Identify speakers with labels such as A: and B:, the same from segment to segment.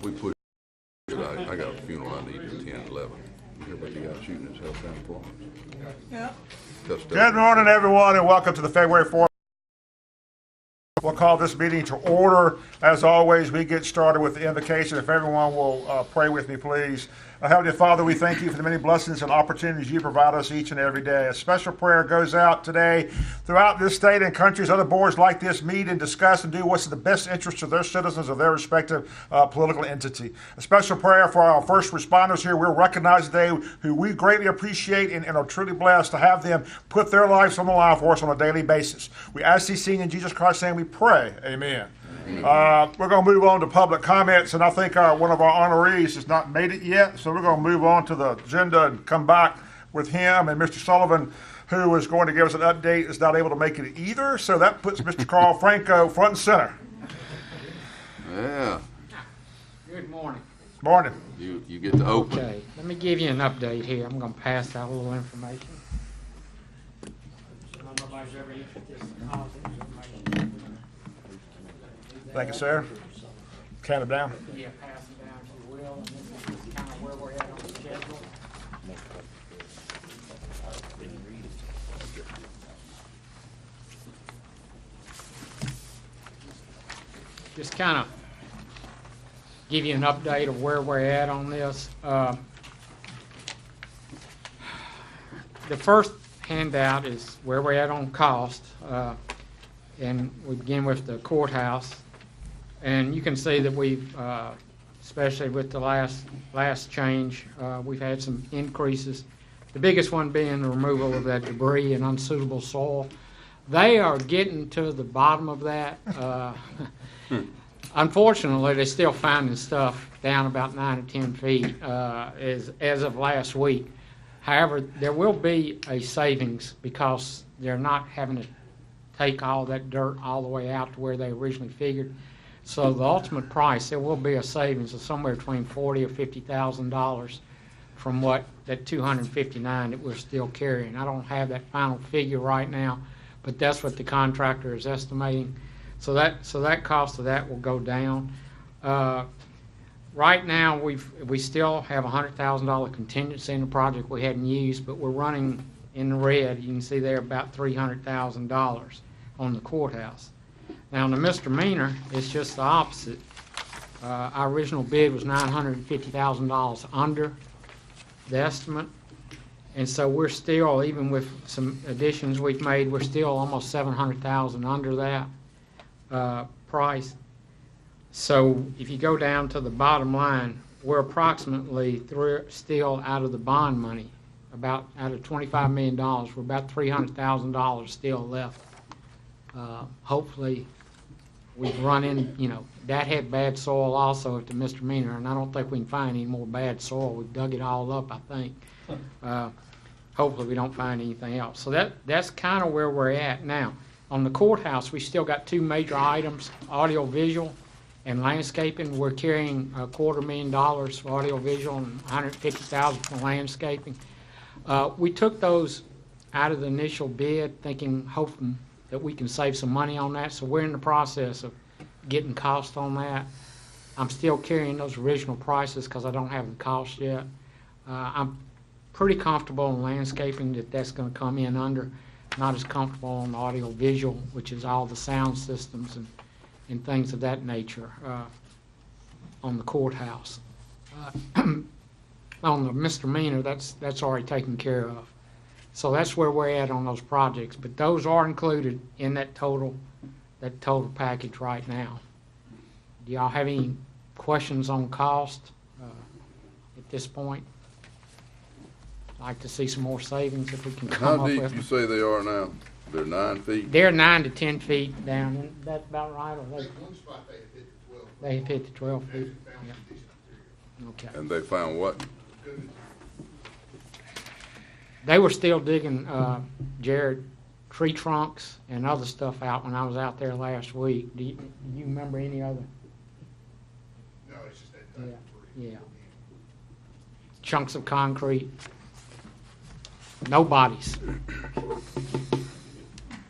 A: we pushed it. I got a funeral I need at 10, 11. You hear about the guy shooting himself down in Florence?
B: Yeah.
C: Good morning, everyone, and welcome to the February 4th. We'll call this meeting to order. As always, we get started with the invocation. If everyone will pray with me, please. Heavenly Father, we thank you for the many blessings and opportunities you provide us each and every day. A special prayer goes out today throughout this state and countries. Other boards like this meet and discuss and do what's in the best interest of their citizens of their respective political entity. A special prayer for our first responders here. We'll recognize today who we greatly appreciate and are truly blessed to have them put their lives on the line for us on a daily basis. We ask these things in Jesus Christ's name we pray. Amen. We're going to move on to public comments, and I think one of our honorees has not made it yet, so we're going to move on to the agenda and come back with him. And Mr. Sullivan, who is going to give us an update, is not able to make it either, so that puts Mr. Carl Franco front and center.
A: Yeah.
D: Good morning.
C: Morning.
A: You get to open.
D: Okay, let me give you an update here. I'm going to pass out a little information. I don't know if nobody's ever interested in all this information.
C: Thank you, sir. Count it down.
D: Yeah, pass them down if you will. And this is just kind of where we're at on the schedule. Just kind of give you an update of where we're at on this. The first handout is where we're at on cost, and we begin with the courthouse. And you can see that we've, especially with the last change, we've had some increases. The biggest one being the removal of that debris and unsuitable soil. They are getting to the bottom of that. Unfortunately, they're still finding stuff down about 9 or 10 feet as of last week. However, there will be a savings because they're not having to take all that dirt all the way out to where they originally figured. So the ultimate price, there will be a savings of somewhere between $40,000 or $50,000 from what that 259 that we're still carrying. I don't have that final figure right now, but that's what the contractor is estimating. So that cost of that will go down. Right now, we still have a $100,000 contingency in the project we hadn't used, but we're running in the red. You can see there about $300,000 on the courthouse. Now, on the misdemeanor, it's just the opposite. Our original bid was $950,000 under the estimate, and so we're still, even with some additions we've made, we're still almost $700,000 under that price. So if you go down to the bottom line, we're approximately still out of the bond money, about out of $25 million, we're about $300,000 still left. Hopefully, we've run in, that had bad soil also at the misdemeanor, and I don't think we can find any more bad soil. We've dug it all up, I think. Hopefully, we don't find anything else. So that's kind of where we're at now. On the courthouse, we still got two major items, audio-visual and landscaping. We're carrying $250,000 for audio-visual and $150,000 for landscaping. We took those out of the initial bid, hoping that we can save some money on that. So we're in the process of getting cost on that. I'm still carrying those original prices because I don't have the cost yet. I'm pretty comfortable in landscaping that's going to come in under. Not as comfortable on the audio visual, which is all the sound systems and things of that nature on the courthouse. On the misdemeanor, that's already taken care of. So that's where we're at on those projects, but those are included in that total package right now. Do y'all have any questions on cost at this point? I'd like to see some more savings if we can come
A: How
D: up
A: deep
D: with
A: you
D: them.
A: say they are now? They're 9 feet?
D: They're 9 to 10 feet down, and that's about right. Or they have hit the 12 feet. Yeah. Okay.
A: And they found what?
D: They were still digging, Jared, tree trunks and other stuff out when I was out there last week. Do you remember any other?
B: No, it's just that.
D: Yeah. Chunks of concrete. No bodies.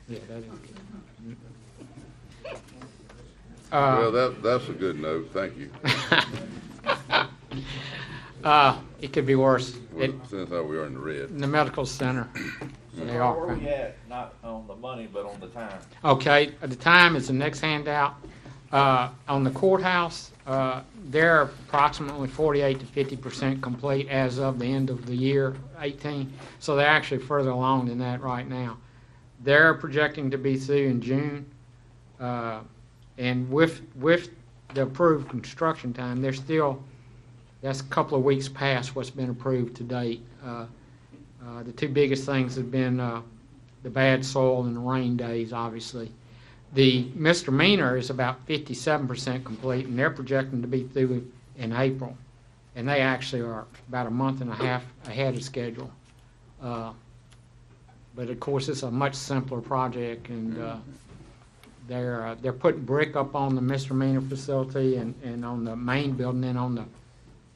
D: Yeah, that is good.
A: Well, that's a good note. Thank you.
D: It could be worse.
A: Since how we are in the red.
D: In the medical center, they
E: Where
D: are.
E: we at, not on the money, but on the time?
D: Okay, the time is the next handout. On the courthouse, they're approximately 48 to 50% complete as of the end of the year 18. So they're actually further along than that right now. They're projecting to be through in June. And with the approved construction time, they're still, that's a couple of weeks past what's been approved to date. The two biggest things have been the bad soil and the rain days, obviously. The misdemeanor is about 57% complete, and they're projecting to be through in April. And they actually are about a month and a half ahead of schedule. But of course, it's a much simpler project, and they're putting brick up on the misdemeanor facility and on the main building, and on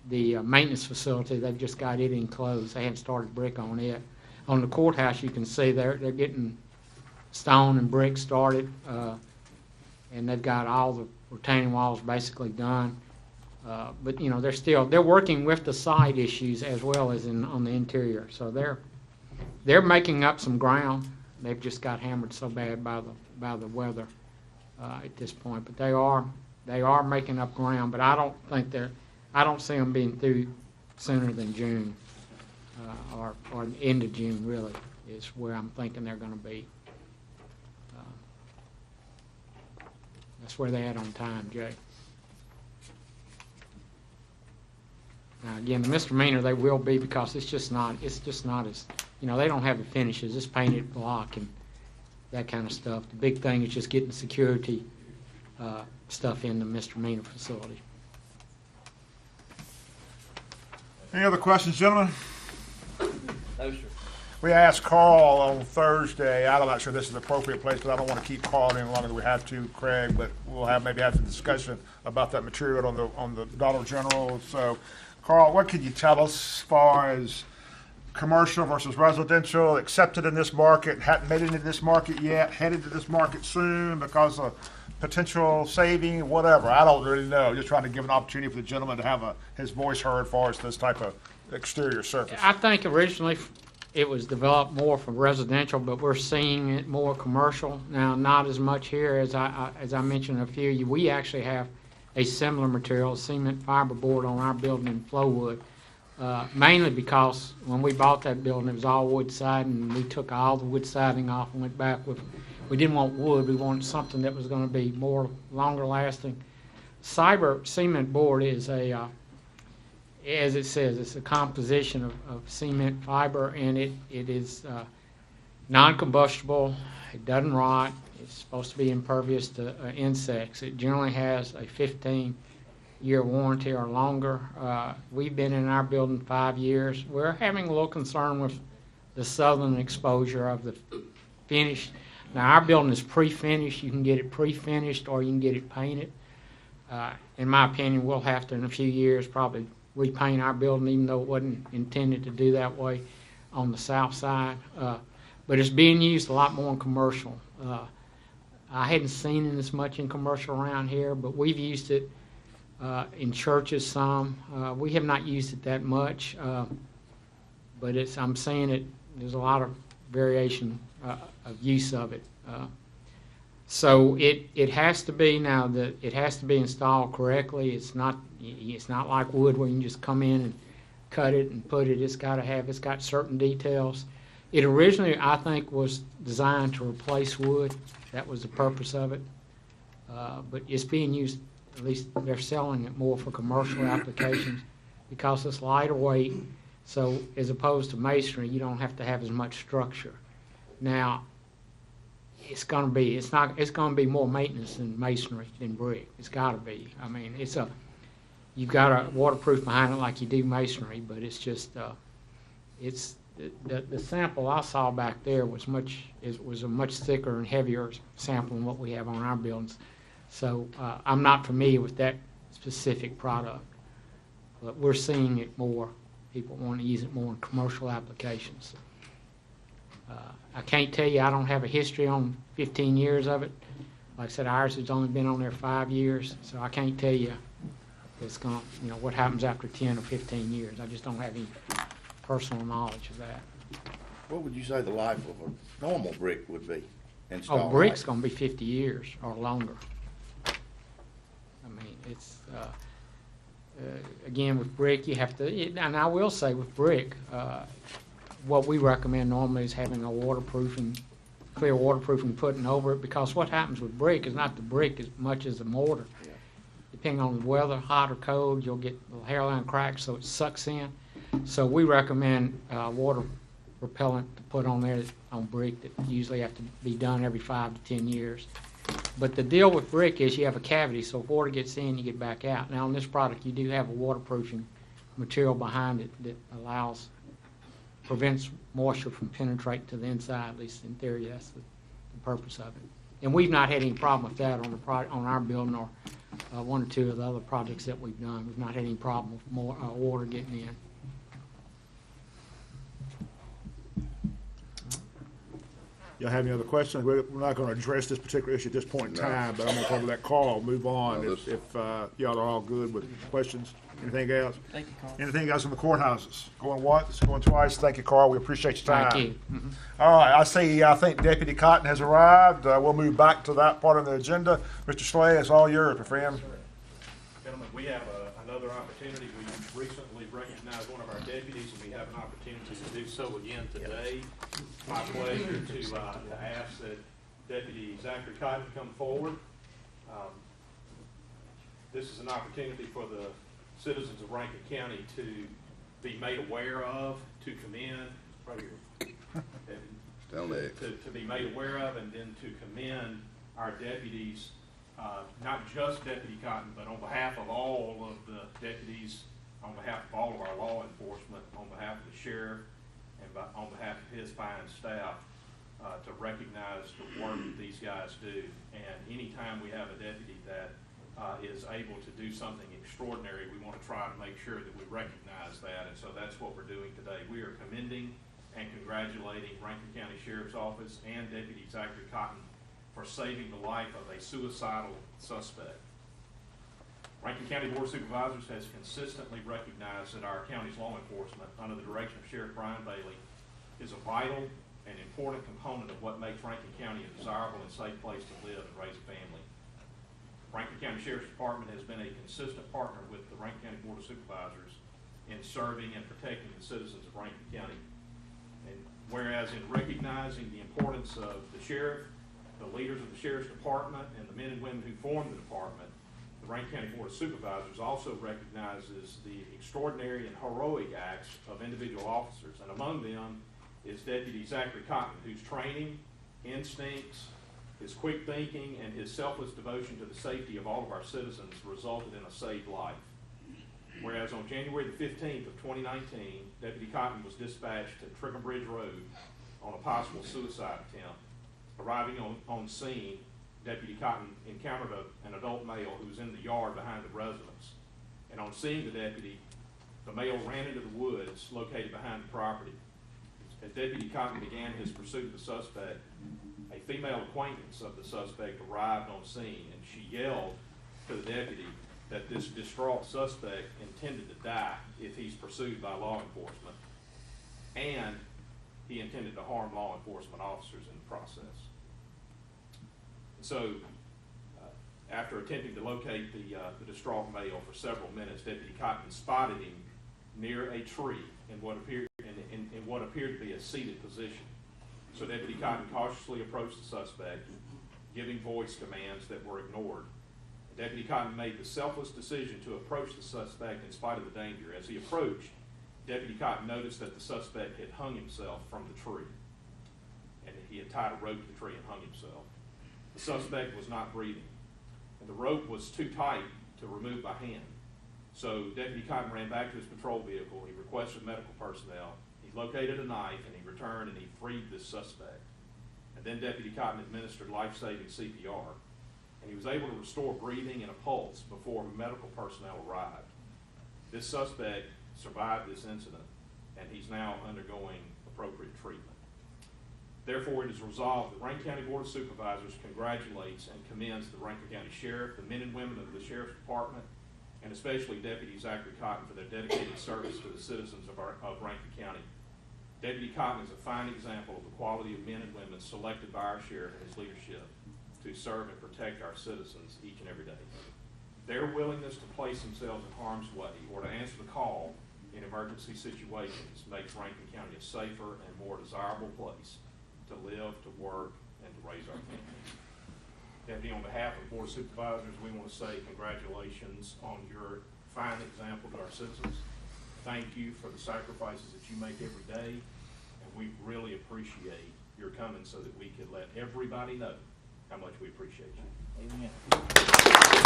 D: the maintenance facility. They've just got it enclosed. They haven't started brick on it. On the courthouse, you can see they're getting stone and brick started, and they've got all the retaining walls basically done. But you know, they're working with the side issues as well as on the interior. So they're making up some ground. They've just got hammered so bad by the weather at this point. But they are making up ground. But I don't see them being through sooner than June or the end of June. Really is where I'm thinking they're going to be. That's where they're at on time, Jay. Now again, the misdemeanor they will be, because it's just not as, you know, they don't have the finishes. It's painted block and that kind of stuff. The big thing is just getting security stuff in the misdemeanor facility.
C: Any other questions, gentlemen?
E: No, sir.
C: We asked Carl on Thursday. I'm not sure this is the appropriate place, but I don't want to keep Carl any longer than we have to, Craig. But we'll maybe have a discussion about that material on the Dollar General. So, Carl, what can you tell us as far as commercial versus residential, accepted in this market, hadn't made it into this market yet, headed to this market soon because of potential saving, whatever? I don't really know. Just trying to give an opportunity for the gentleman to have his voice heard as far as this type of exterior surface.
D: I think originally it was developed more for residential, but we're seeing it more commercial now. Not as much here as I mentioned a few. We actually have a similar material, cement fiberboard, on our building in Flowood, mainly because when we bought that building, it was all wood siding, and we took all the wood siding off and went back with. We didn't want wood. We wanted something that was going to be more longer lasting. Cement board is as it says, it's a composition of cement fiber, and it is non-combustible. It doesn't rot. It's supposed to be impervious to insects. It generally has a 15-year warranty or longer. We've been in our building 5 years. We're having a little concern with the southern exposure of the finish. Now, our building is pre-finished. You can get it pre-finished or you can get it painted. In my opinion, we'll have to, in a few years, probably repaint our building, even though it wasn't intended to do that way on the south side. But it's being used a lot more in commercial. I hadn't seen it as much in commercial around here, but we've used it in churches some. We have not used it that much, but I'm seeing it. There's a lot of variation of use of it. So it has to be now that it has to be installed correctly. It's not like wood where you can just come in and cut it and put it. It's got certain details. It originally, I think, was designed to replace wood. That was the purpose of it. But it's being used, at least they're selling it more for commercial applications because it's lighter weight. So as opposed to masonry, you don't have to have as much structure. Now, it's going to be more maintenance than masonry than brick. It's got to be. I mean, you've got a waterproof behind it like you do masonry, but it's just the sample I saw back there was a much thicker and heavier sample than what we have on our buildings. So I'm not familiar with that specific product, but we're seeing it more. People want to use it more in commercial applications. I can't tell you, I don't have a history on 15 years of it. Like I said, ours has only been on there 5 years, so I can't tell you that's going to, what happens after 10 or 15 years. I just don't have any personal knowledge of that.
F: What would you say the life of a normal brick would be?
D: Oh,
F: Installed
D: brick's
F: life?
D: going to be 50 years or longer. I mean, it's, again, with brick, you have to, and I will say with brick, what we recommend normally is having a waterproofing, clear waterproofing putting over it, because what happens with brick is not the brick as much as the mortar.
F: Yeah.
D: Depending on the weather, hot or cold, you'll get little hairline cracks, so it sucks in. So we recommend water repellent to put on there on brick that usually have to be done every 5 to 10 years. But the deal with brick is you have a cavity, so if water gets in, you get back out. Now, on this product, you do have a waterproofing material behind it that prevents moisture from penetrating to the inside, at least in theory. That's the purpose of it. And we've not had any problem with that on our building or one or two of the other projects that we've done. We've not had any problem with water getting in.
C: Y'all have any other questions? We're not going to address this particular issue at this point in time, but I'm going to probably let Carl move on
A: No,
C: if y'all are all good with questions. Anything else?
G: Thank you, Carl.
C: Anything else in the courthouses? Going once, going twice? Thank you, Carl. We appreciate your time.
D: Thank you.
C: All right, I think Deputy Cotton has arrived. We'll move back to that part of the agenda. Mr. Slay, it's all yours, my friend.
H: Gentlemen, we have another opportunity. We recently recognized one of our deputies, and we have an opportunity to do so again today. My pleasure to ask that Deputy Zachary Cotton come forward. This is an opportunity for the citizens of Rankin County to be made aware of, to commend, right here,
A: Down there.
H: to be made aware of, and then to commend our deputies, not just Deputy Cotton, but on behalf of all of the deputies, on behalf of all of our law enforcement, on behalf of the sheriff, and on behalf of his fine staff, to recognize the work that these guys do. And anytime we have a deputy that is able to do something extraordinary, we want to try to make sure that we recognize that. And so that's what we're doing today. We are commending and congratulating Rankin County Sheriff's Office and Deputy Zachary Cotton for saving the life of a suicidal suspect. Rankin County Board of Supervisors has consistently recognized that our county's law enforcement, under the direction of Sheriff Brian Bailey, is a vital and important component of what makes Rankin County a desirable and safe place to live and raise a family. Rankin County Sheriff's Department has been a consistent partner with the Rankin County Board of Supervisors in serving and protecting the citizens of Rankin County. And whereas in recognizing the importance of the sheriff, the leaders of the Sheriff's Department, and the men and women who form the department, the Rankin County Board of Supervisors also recognizes the extraordinary and heroic acts of individual officers, and among them is Deputy Zachary Cotton, whose training, instincts, his quick thinking, and his selfless devotion to the safety of all of our citizens resulted in a saved life. Whereas on January the 15th of 2019, Deputy Cotton was dispatched to Trickham Bridge Road on a possible suicide attempt. Arriving on scene, Deputy Cotton encountered an adult male who was in the yard behind the residence. And on seeing the deputy, the male ran into the woods located behind the property. As Deputy Cotton began his pursuit of the suspect, a female acquaintance of the suspect arrived on scene, and she yelled to the deputy that this distraught suspect intended to die if he's pursued by law enforcement, and he intended to harm law enforcement officers in the process. So, after attempting to locate the distraught male for several minutes, Deputy Cotton spotted him near a tree in what appeared to be a seated position. So Deputy Cotton cautiously approached the suspect, giving voice commands that were ignored. Deputy Cotton made the selfless decision to approach the suspect in spite of the danger. As he approached, Deputy Cotton noticed that the suspect had hung himself from the tree, and he had tied a rope to the tree and hung himself. The suspect was not breathing, and the rope was too tight to remove by hand. So Deputy Cotton ran back to his patrol vehicle. He requested medical personnel. He located a knife, and he returned and he freed this suspect. And then Deputy Cotton administered life-saving CPR, and he was able to restore breathing and a pulse before medical personnel arrived. This suspect survived this incident, and he's now undergoing appropriate treatment. Therefore, it is resolved that Rankin County Board of Supervisors congratulates and commends the Rankin County Sheriff, the men and women of the Sheriff's Department, and especially Deputy Zachary Cotton for their dedicated service to the citizens of Rankin County. Deputy Cotton is a fine example of the quality of men and women selected by our sheriff and his leadership to serve and protect our citizens each and every day. Their willingness to place themselves in harm's way or to answer the call in emergency situations makes Rankin County a safer and more desirable place to live, to work, and to raise our families. Deputy, on behalf of the Board of Supervisors, we want to say congratulations on your fine example to our citizens. Thank you for the sacrifices that you make every day, and we really appreciate your coming so that we could let everybody know how much we appreciate you.
E: Amen.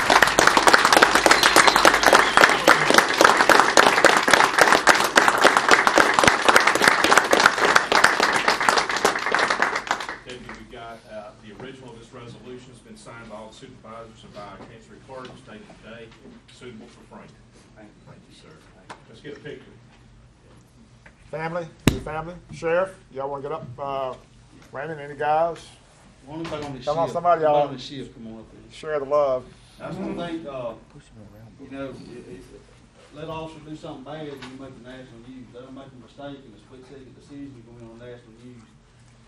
H: Deputy, we've got the original of this resolution has been signed by all the supervisors and by our chancery clerk, stated today, suitable for Frank. Thank you, sir. Let's get a picture.
C: Family, new family, sheriff, y'all want to get up? Brandon, any guys?
G: One thing on the
C: Come on,
G: shift.
C: somebody, y'all.
G: On the shift, come on up here.
C: Share the love.
G: I just want to think, you know, let officers do something bad and you make the national news. Let them make a mistake and a split-second decision going on national news.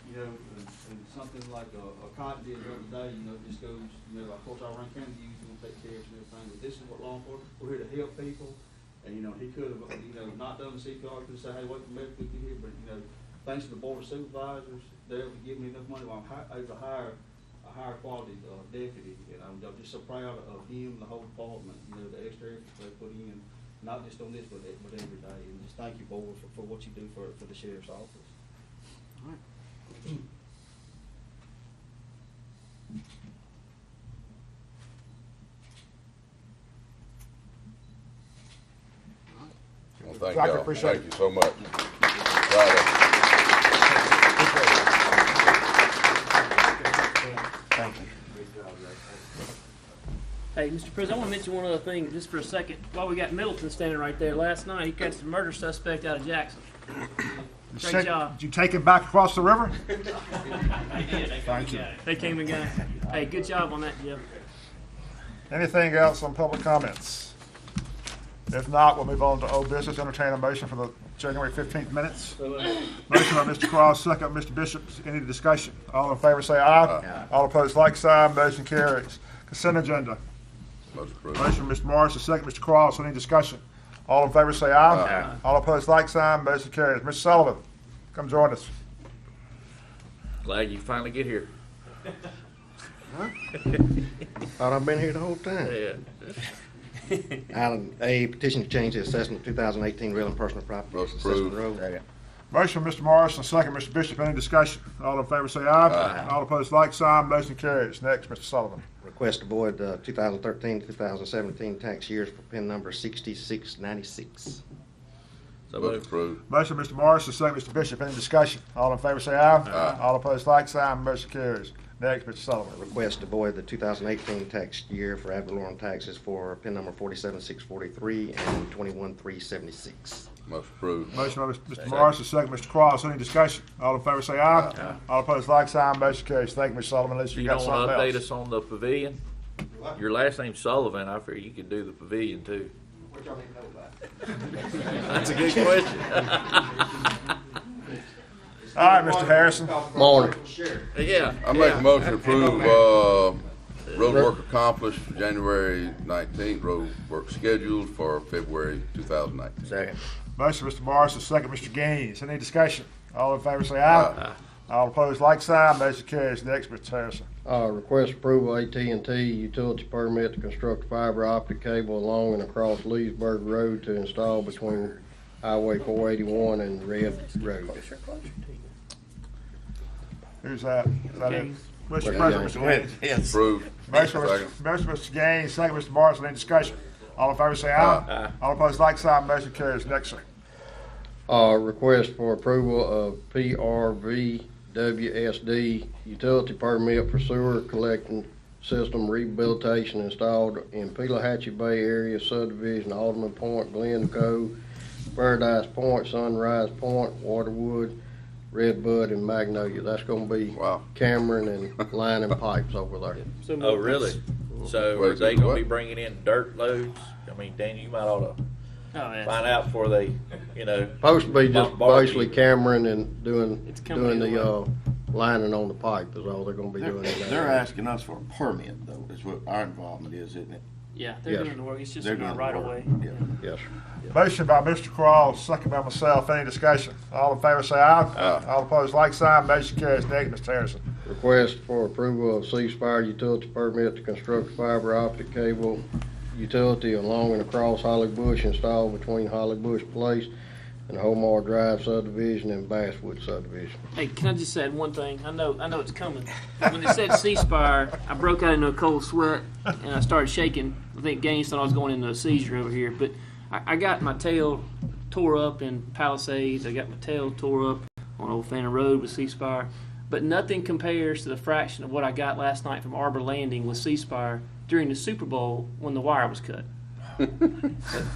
G: You know, and something like a Cotton did the other day, you know, just goes, you know, of course our Rankin County news is going to take care of us and everything, but this is what law enforcement, we're here to help people. And, you know, he could have, you know, not done the CPR, could have said, hey, wait for medical to get here, but, you know, thanks to the Board of Supervisors, they're able to give me enough money while I'm able to hire a higher quality deputy. And I'm just so proud of him and the whole department, you know, the extra efforts they put in, not just on this, but every day. And just thank you, Board, for what you do for the sheriff's office. All right.
A: Well, thank
C: Zachary,
A: y'all.
C: appreciate
A: Thank you so much. Proud of
C: Thank you.
I: Hey, Mr. President, I want to mention one other thing just for a second. While we got Middleton standing right there, last night he catch the murder suspect out of Jackson. Great job.
C: Did you take him back across the river?
I: Thank you. They came and got him. Hey, good job on that, Jeff.
C: Anything else on public comments? If not, we'll move on to old business. Entertain a motion for the January 15th minutes. Motion by Mr. Cross, second by Mr. Bishop. Any discussion? All in favor say aye. Aye. All opposed, like sign. Motion carries. Consent agenda.
A: it. Motion approved.
C: Motion by Mr. Morris, second Mr. Cross. Any discussion? All in favor say aye.
A: Aye.
C: All opposed, like sign. Motion carries. Mr. Sullivan, come join us.
E: Glad you finally get here.
J: Thought I've been here the whole time.
E: Yeah.
J: Item A, petition to change the assessment of 2018 real and personal property.
A: Motion
J: assessment
A: approved.
J: roll.
C: Motion by Mr. Morris, second Mr. Bishop. Any discussion? All in favor say aye.
A: Aye.
C: All opposed, like sign. Motion carries. Next, Mr. Sullivan.
J: Request to void the 2013-2017 tax years for PIN number 6696.
E: So
A: Motion
E: moved.
A: approved.
C: Motion, Mr. Morris, second, Mr. Bishop. Any discussion? All in favor say aye.
A: Aye.
C: All opposed, like sign. Motion carries. Next, Mr. Sullivan.
J: Request to void the 2018 tax year for ad valorem taxes for PIN number 47643 and 21376.
A: Motion approved.
C: Motion by Mr. Morris, second, Mr. Cross. Any discussion? All in favor say aye.
E: Aye.
C: All opposed, like sign. Motion carries. Thank you, Mr. Sullivan. Unless
E: So
C: you
E: you
C: got
E: don't want
C: something
E: to update
C: else.
E: us on the pavilion? Your last name's Sullivan. I figure you could do the pavilion too.
G: What y'all need to know about?
E: That's a good question.
C: All right, Mr. Harrison.
J: Morning.
E: Yeah.
A: I make a motion to approve, road work accomplished for January 19th, road work scheduled for February 2019.
E: Second.
C: Motion, Mr. Morris, second, Mr. Gaines. Any discussion? All in favor say aye.
E: Aye.
C: All opposed, like sign. Motion carries. Next, Mr. Harrison.
J: Request approval AT&T utility permit to construct fiber optic cable along and across Leesburg Road to install between Highway 481 and Red Road.
C: Who's that? Is that it?
I: Gaines.
C: Mr. President, Mr. Gaines.
F: Yes.
A: Approved.
C: Motion, Mr. Gaines, second, Mr. Morrison. Any discussion? All in favor say aye.
E: Aye.
C: All opposed, like sign. Motion carries. Next, sir.
J: Request for approval of PRVWSD utility permit for sewer collecting system rehabilitation installed in Pelahatchie Bay area subdivision, Alderman Point, Glen Cove, Paradise Point, Sunrise Point, Waterwood, Redbud and Magnolia. That's gonna be
A: Wow.
J: Cameron and lining pipes over there.
I: So
E: Oh, really? So
A: Wait,
E: are they gonna
A: what?
E: be bringing in dirt loads? I mean, Daniel, you might ought to
I: Oh, yeah.
E: find out before they, you know.
J: Supposed to be just
E: Barbecue.
J: basically Cameron and doing
I: It's coming
J: the,
I: either
J: lining on the pipe is all they're gonna be doing. in that
F: They're
J: area.
F: asking us for a permit though, is what our involvement is, isn't it?
I: Yeah, they're
J: Yes.
I: doing the work. It's just
F: They're
I: not
F: doing
I: right
F: the work.
I: away.
F: Yeah.
J: Yes, sir.
C: Motion by Mr. Cross, second by myself. Any discussion? All in favor say aye.
A: Aye.
C: All opposed, like sign. Motion carries. Next, Mr. Harrison.
J: Request for approval of ceasefire utility permit to construct fiber optic cable utility along and across Holly Bush installed between Holly Bush Place and Homar Drive subdivision and Basswood subdivision.
I: Hey, can I just add one thing? I know it's coming. When they said ceasefire, I broke out into a cold sweat and I started shaking. I think Gaines thought I was going into a seizure over here, but I got my tail tore up in Palisades. I got my tail tore up on Old Fannin Road with ceasefire. But nothing compares to the fraction of what I got last night from Arbor Landing with ceasefire during the Super Bowl when the wire was cut.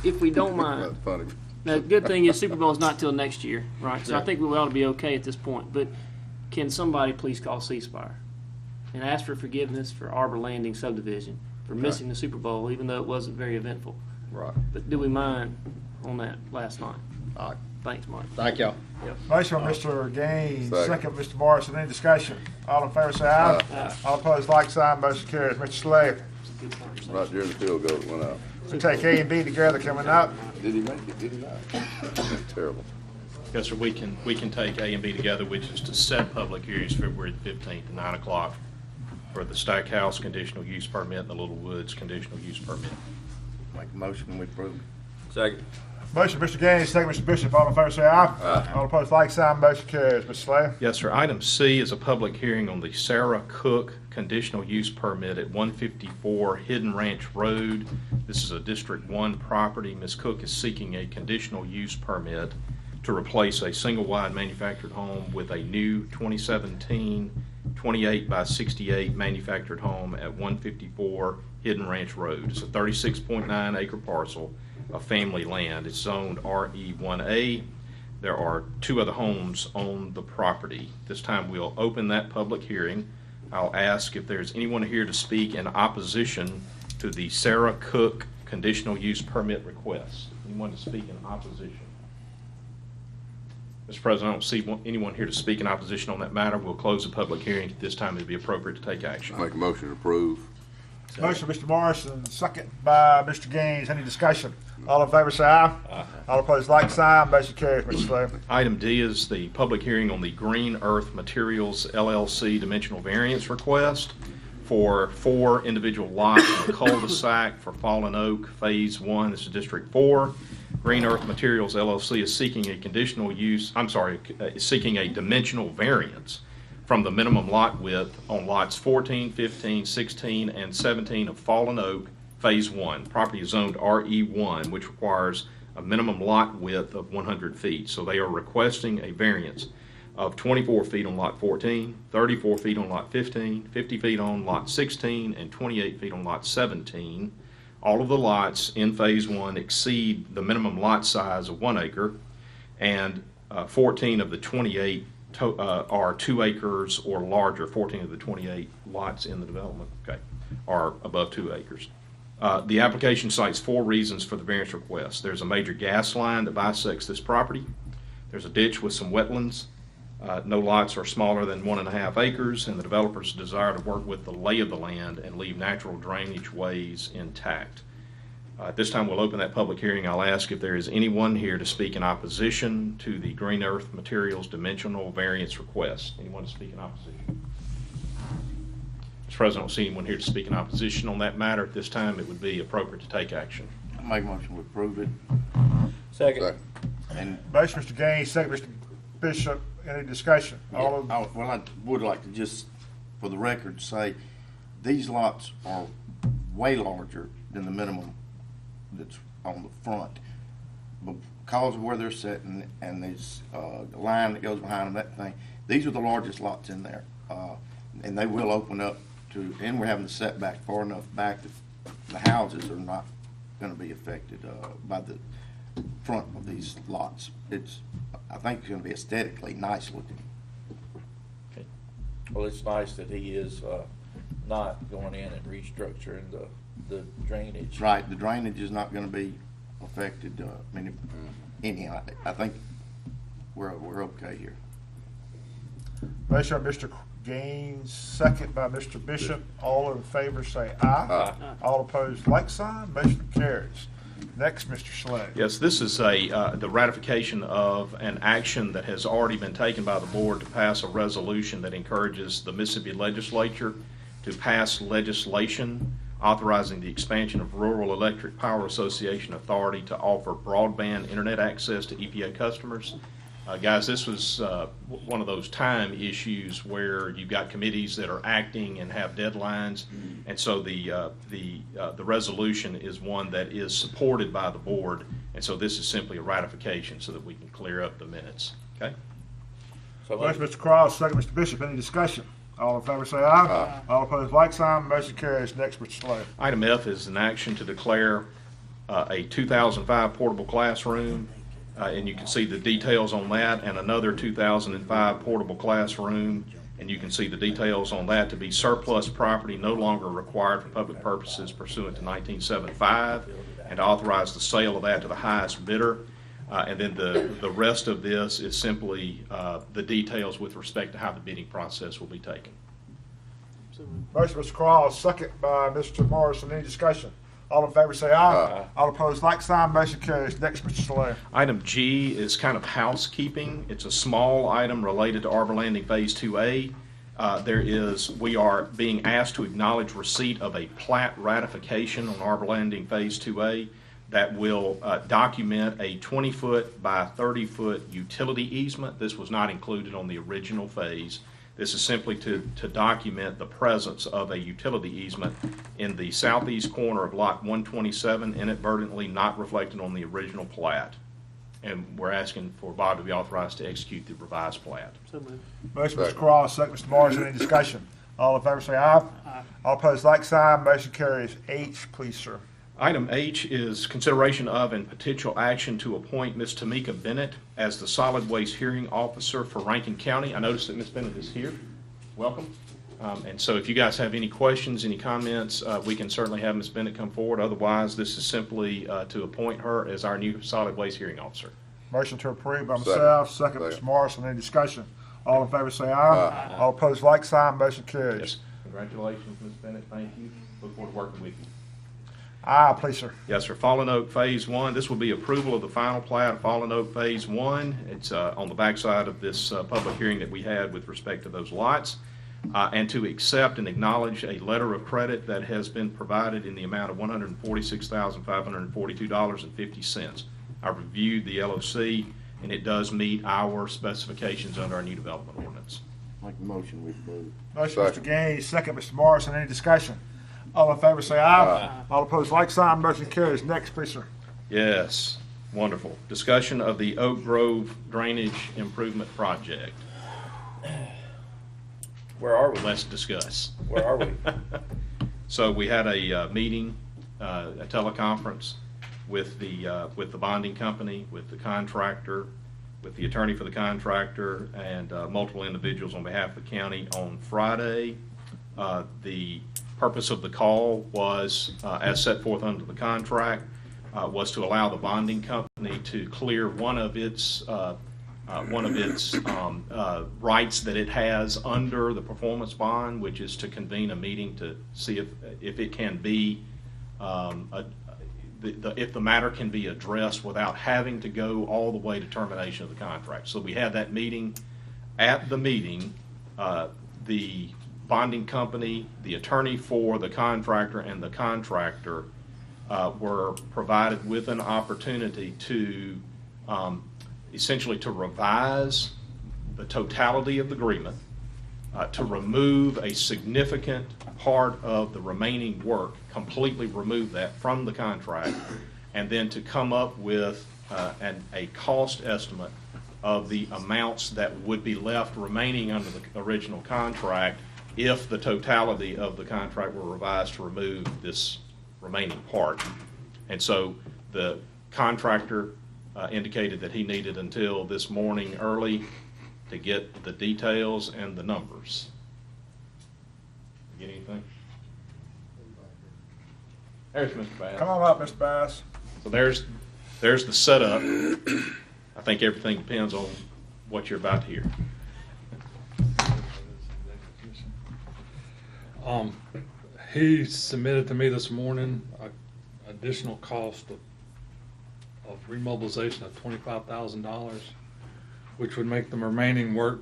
I: If we don't mind.
A: That's funny.
I: Now, the good thing is Super Bowl is not till next year, right? So I think we ought to be okay at this point. But can somebody please call ceasefire and ask for forgiveness for Arbor Landing subdivision for missing the Super Bowl, even though it wasn't very eventful?
J: Right.
I: But do we mind on that last night?
J: All right.
I: Thanks, Mike.
J: Thank y'all.
C: Motion by Mr. Gaines,
A: Second.
C: second Mr. Morrison. Any discussion? All in favor say aye.
I: Aye.
C: All opposed, like sign. Motion carries. Mr. Slade,
I: Good conversation.
A: Right during the field goal, it went out.
C: we take A and B together coming up.
A: Did he make it? Did he not? That's terrible.
H: Yes, sir, we can take A and B together, which is to set public hearings February the 15th at 9 o'clock for the Stackhouse conditional use permit and the Little Woods conditional use permit.
F: Make a motion, we approve.
E: Second.
C: Motion, Mr. Gaines, second Mr. Bishop. All in favor say aye.
A: Aye.
C: All opposed, like sign. Motion carries. Mr. Slade.
H: Yes, sir. Item C is a public hearing on the Sarah Cook conditional use permit at 154 Hidden Ranch Road. This is a District 1 property. Ms. Cook is seeking a conditional use permit to replace a single-wide manufactured home with a new 2017 28 by 68 manufactured home at 154 Hidden Ranch Road. It's a 36.9 acre parcel of family land. It's zoned RE1A. There are two other homes on the property. This time we'll open that public hearing. I'll ask if there's anyone here to speak in opposition to the Sarah Cook conditional use permit request. Anyone to speak in opposition? Mr. President, I don't see anyone here to speak in opposition on that matter. We'll close the public hearing. At this time, it'd be appropriate to take action.
A: Make a motion to approve.
C: Motion, Mr. Morrison, second by Mr. Gaines. Any discussion? All in favor say aye. All opposed, like sign. Motion carries. Mr. Slade.
H: Item D is the public hearing on the Green Earth Materials LLC dimensional variance request for 4 individual lots in a cul-de-sac for Fallen Oak Phase 1. This is District 4. Green Earth Materials LLC is seeking a seeking a dimensional variance from the minimum lot width on lots 14, 15, 16, and 17 of Fallen Oak Phase 1. Property is zoned RE1, which requires a minimum lot width of 100 feet. So they are requesting a variance of 24 feet on lot 14, 34 feet on lot 15, 50 feet on lot 16, and 28 feet on lot 17. All of the lots in Phase 1 exceed the minimum lot size of 1 acre, and 14 of the 28 are 2 acres or larger. 14 of the 28 lots in the development, are above 2 acres. The application cites 4 reasons for the variance request. There's a major gas line that bisects this property. There's a ditch with some wetlands. No lots are smaller than 1.5 acres, and the developers desire to work with the lay of the land and leave natural drainage ways intact. At this time, we'll open that public hearing. I'll ask if there is anyone here to speak in opposition to the Green Earth Materials dimensional variance request. Anyone to speak in opposition? Mr. President, I don't see anyone here to speak in opposition on that matter. At this time, it would be appropriate to take action.
F: Make a motion, we approve it.
E: Second.
F: And
C: Motion, Mr. Gaines, second Mr. Bishop. Any discussion? All of,
F: well, I would like to just, for the record, say these lots are way larger than the minimum that's on the front. But because of where they're sitting and there's a line that goes behind them, that thing, these are the largest lots in there. And they will open up to, and we're having the setback far enough back that the houses are not going to be affected by front of these lots. I think it's gonna be aesthetically nice looking.
E: Well, it's nice that he is not going in and restructuring the drainage.
F: Right, the drainage is not gonna be affected, anyhow, I think we're okay here.
C: Motion by Mr. Gaines, second by Mr. Bishop. All in favor say aye.
A: Aye.
C: All opposed, like sign. Motion carries. Next, Mr. Slay.
K: Yes, this is the ratification of an action that has already been taken by the board to pass a resolution that encourages the Mississippi legislature to pass legislation authorizing the expansion of Rural Electric Power Association authority to offer broadband internet access to EPA customers. Guys, this was one of those time issues where you've got committees that are acting and have deadlines, and so the resolution is one that is supported by the board, and so this is simply a ratification so that we can clear up the minutes. Okay?
E: So
C: Motion, Mr. Cross, second, Mr. Bishop. Any discussion? All in favor say aye.
A: Aye.
C: All opposed, like sign. Motion carries. Next, Mr. Slay.
K: Item F is an action to declare a 2005 portable classroom, and you can see the details on that, and another 2005 portable classroom, and you can see the details on that to be surplus property no longer required for public purposes pursuant to 1975, and to authorize the sale of that to the highest bidder. And then the rest of this is simply the details with respect to how the bidding process will be taken.
C: Motion, Mr. Cross, second by Mr. Morrison. Any discussion? All in favor say aye. All opposed, like sign. Motion carries. Next, Mr. Slay.
K: Item G is kind of housekeeping. It's a small item related to Arbor Landing Phase 2A. We are being asked to acknowledge receipt of a plat ratification on Arbor Landing Phase 2A that will document a 20-foot by 30-foot utility easement. This was not included on the original phase. This is simply to document the presence of a utility easement in the southeast corner of Lot 127, inadvertently not reflected on the original plat. And we're asking for Bob to be authorized to execute the revised plat.
C: Motion, Mr. Cross, second, Mr. Morrison. Any discussion? All in favor say aye. All opposed, like sign. Motion carries. H, please, sir.
K: Item H is consideration of and potential action to appoint Ms. Tamika Bennett as the Solid Waste Hearing Officer for Rankin County. I noticed that Ms. Bennett is here. Welcome. And so if you guys have any questions, any comments, we can certainly have Ms. Bennett come forward. Otherwise, this is simply to appoint her as our new Solid Waste Hearing Officer.
C: Motion to approve by myself, second, Mr. Morrison. Any discussion? All in favor say aye. All opposed, like sign. Motion carries.
K: Yes. Congratulations, Ms. Bennett. Thank you. Look forward to working with you.
C: Aye, please, sir.
K: Yes, sir. Fallen Oak Phase 1. This will be approval of the final plat of Fallen Oak Phase 1. It's on the backside of this public hearing that we had with respect to those lots. And to accept and acknowledge a letter of credit that has been provided in the amount of $146,542.50. I reviewed the LOC, and it does meet our specifications under our new development ordinance.
F: Make the motion, we approve.
C: Motion, Mr. Gaines, second, Mr. Morrison. Any discussion? All in favor say aye. All opposed, like sign. Motion carries. Next, please, sir.
K: Yes, wonderful. Discussion of the Oak Grove Drainage Improvement Project.
E: where are we?
K: Let's discuss.
E: Where are we?
K: So we had a meeting, a teleconference with the bonding company, with the contractor, with the attorney for the contractor, and multiple individuals on behalf of the county on Friday. The purpose of the call was, as set forth under the contract, was to allow the bonding company to clear one of its rights that it has under the performance bond, which is to convene a meeting to see if it can be if the matter can be addressed without having to go all the way to termination of the contract. So we had that meeting. At the meeting, the bonding company, the attorney for the contractor, and the contractor were provided with an opportunity to essentially to revise the totality of the agreement, to remove a significant part of the remaining work, completely remove that from the contract, and then to come up with a cost estimate of the amounts that would be left remaining under the original contract if the totality of the contract were revised to remove this remaining part. And so the contractor indicated that he needed until this morning early to get the details and the numbers. Get anything? There's Mr. Bass.
C: Come on up, Mr. Bass.
K: So there's the setup. I think everything depends on what you're about to hear.
L: He submitted to me this morning additional cost of remobilization of $25,000, which would make the remaining work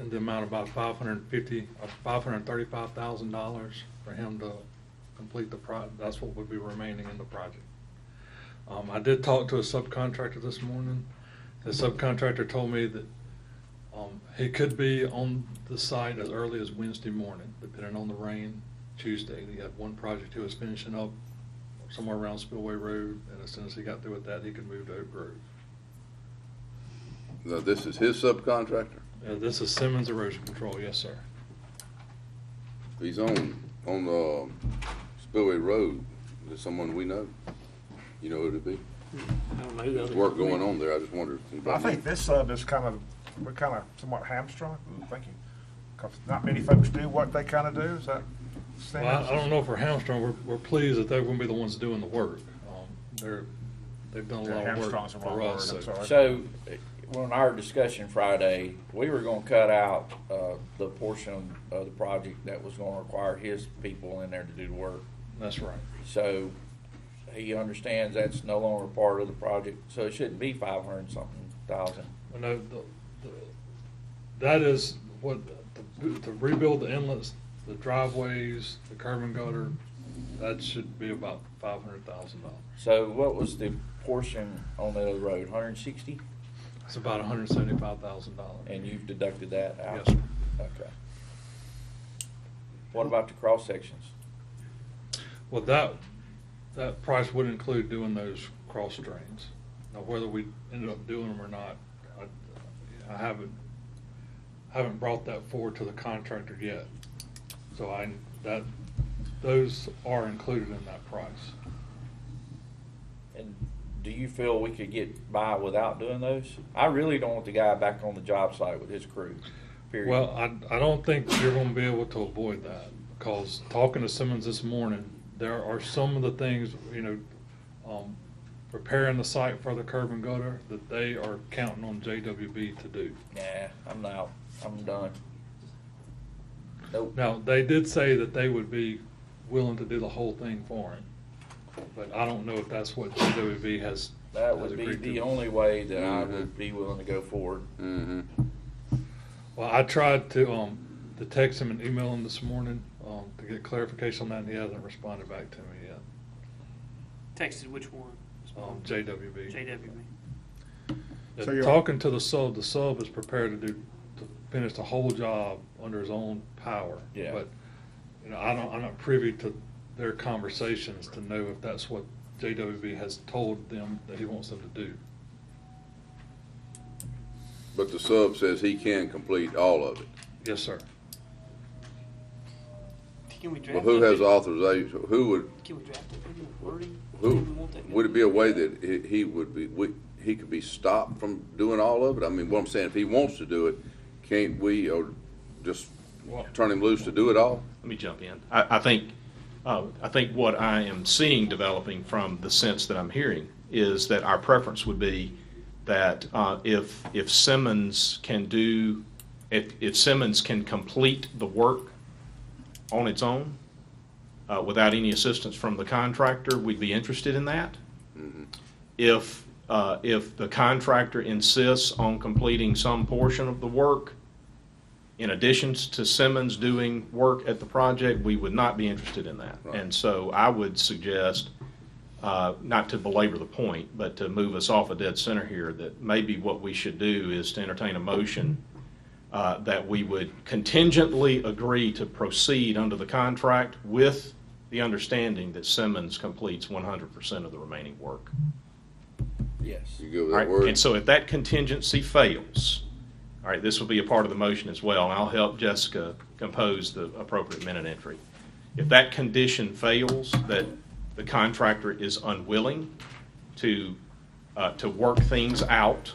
L: in the amount of about $535,000 for him to complete the project. That's what would be remaining in the project. I did talk to a subcontractor this morning. The subcontractor told me that he could be on the site as early as Wednesday morning, depending on the rain. Tuesday, he had one project he was finishing up somewhere around Spillway Road, and as soon as he got through with that, he could move to Oak Grove.
A: Now, this is his subcontractor?
L: This is Simmons Erosion Control, yes, sir.
A: He's on Spillway Road. Is it someone we know? You know who it'd be?
I: I don't know who the
A: There's
I: other
A: work going on there. I just wondered.
C: I think this sub is we're kind of somewhat hamstrung, thank you. Because not many folks do what they kind of do, is that?
L: Well, I don't know if we're hamstrung. We're pleased that they're going to be the ones doing the work. They've done a lot of work for us.
E: So, on our discussion Friday, we were gonna cut out, the portion of the project that was gonna require his people in there to do the work.
L: That's right.
E: So, he understands that's no longer part of the project, so it shouldn't be 500-something thousand.
L: Well, no, that is what, to rebuild the inlets, the driveways, the curb and gutter, that should be about $500,000.
E: So what was the portion on the other road, 160?
L: It's about $175,000.
E: And you've deducted that out?
L: Yes, sir.
E: Okay. What about the cross sections?
L: Well, that price would include doing those cross drains. Now, whether we ended up doing them or not, I haven't brought that forward to the contractor yet. So those are included in that price.
E: And do you feel we could get by without doing those? I really don't want the guy back on the job site with his crew, period.
L: Well, I don't think you're going to be able to avoid that, because talking to Simmons this morning, there are some of the things, preparing the site for the curb and gutter that they are counting on JWB to do.
E: Nah, I'm out. I'm done. Nope.
L: Now, they did say that they would be willing to do the whole thing for him, but I don't know if that's what JWB has.
E: That would be the only way that I
A: Mm-hmm.
E: would be willing to go forward.
A: Mm-hmm.
L: Well, I tried to text him and email him this morning to get clarification on that, and he hasn't responded back to me yet.
I: Texted which one?
L: JWB.
I: JWB.
C: So you're-
L: Talking to the sub is prepared to finish the whole job under his own power.
E: Yeah.
L: But I'm not privy to their conversations to know if that's what JWB has told them that he wants them to do.
A: But the sub says he can complete all of it.
L: Yes, sir.
I: Can we draft
A: Well, who
I: that?
A: has authorization? Who would?
I: Can we draft it? Maybe wording?
A: Who
I: Maybe we want that
A: would it be a way that he would be? He could be stopped from doing all of it. I mean, what I'm saying, if he wants to do it, can't we or just turn him loose to do it all?
K: Let me jump in. I think what I am seeing developing from the sense that I'm hearing is that our preference would be that if Simmons can if Simmons can complete the work on its own without any assistance from the contractor, we'd be interested in that.
A: Mm-hmm.
K: If the contractor insists on completing some portion of the work, in addition to Simmons doing work at the project, we would not be interested in that.
A: Right.
K: And so I would suggest, not to belabor the point, but to move us off a dead center here, that maybe what we should do is to entertain a motion that we would contingently agree to proceed under the contract with the understanding that Simmons completes 100% of the remaining work.
E: Yes.
A: You go with
K: All
A: that
K: right,
A: word?
K: and so if that contingency fails, all right, this will be a part of the motion as well, and I'll help Jessica compose the appropriate minute entry. If that condition fails, that the contractor is unwilling to to work things out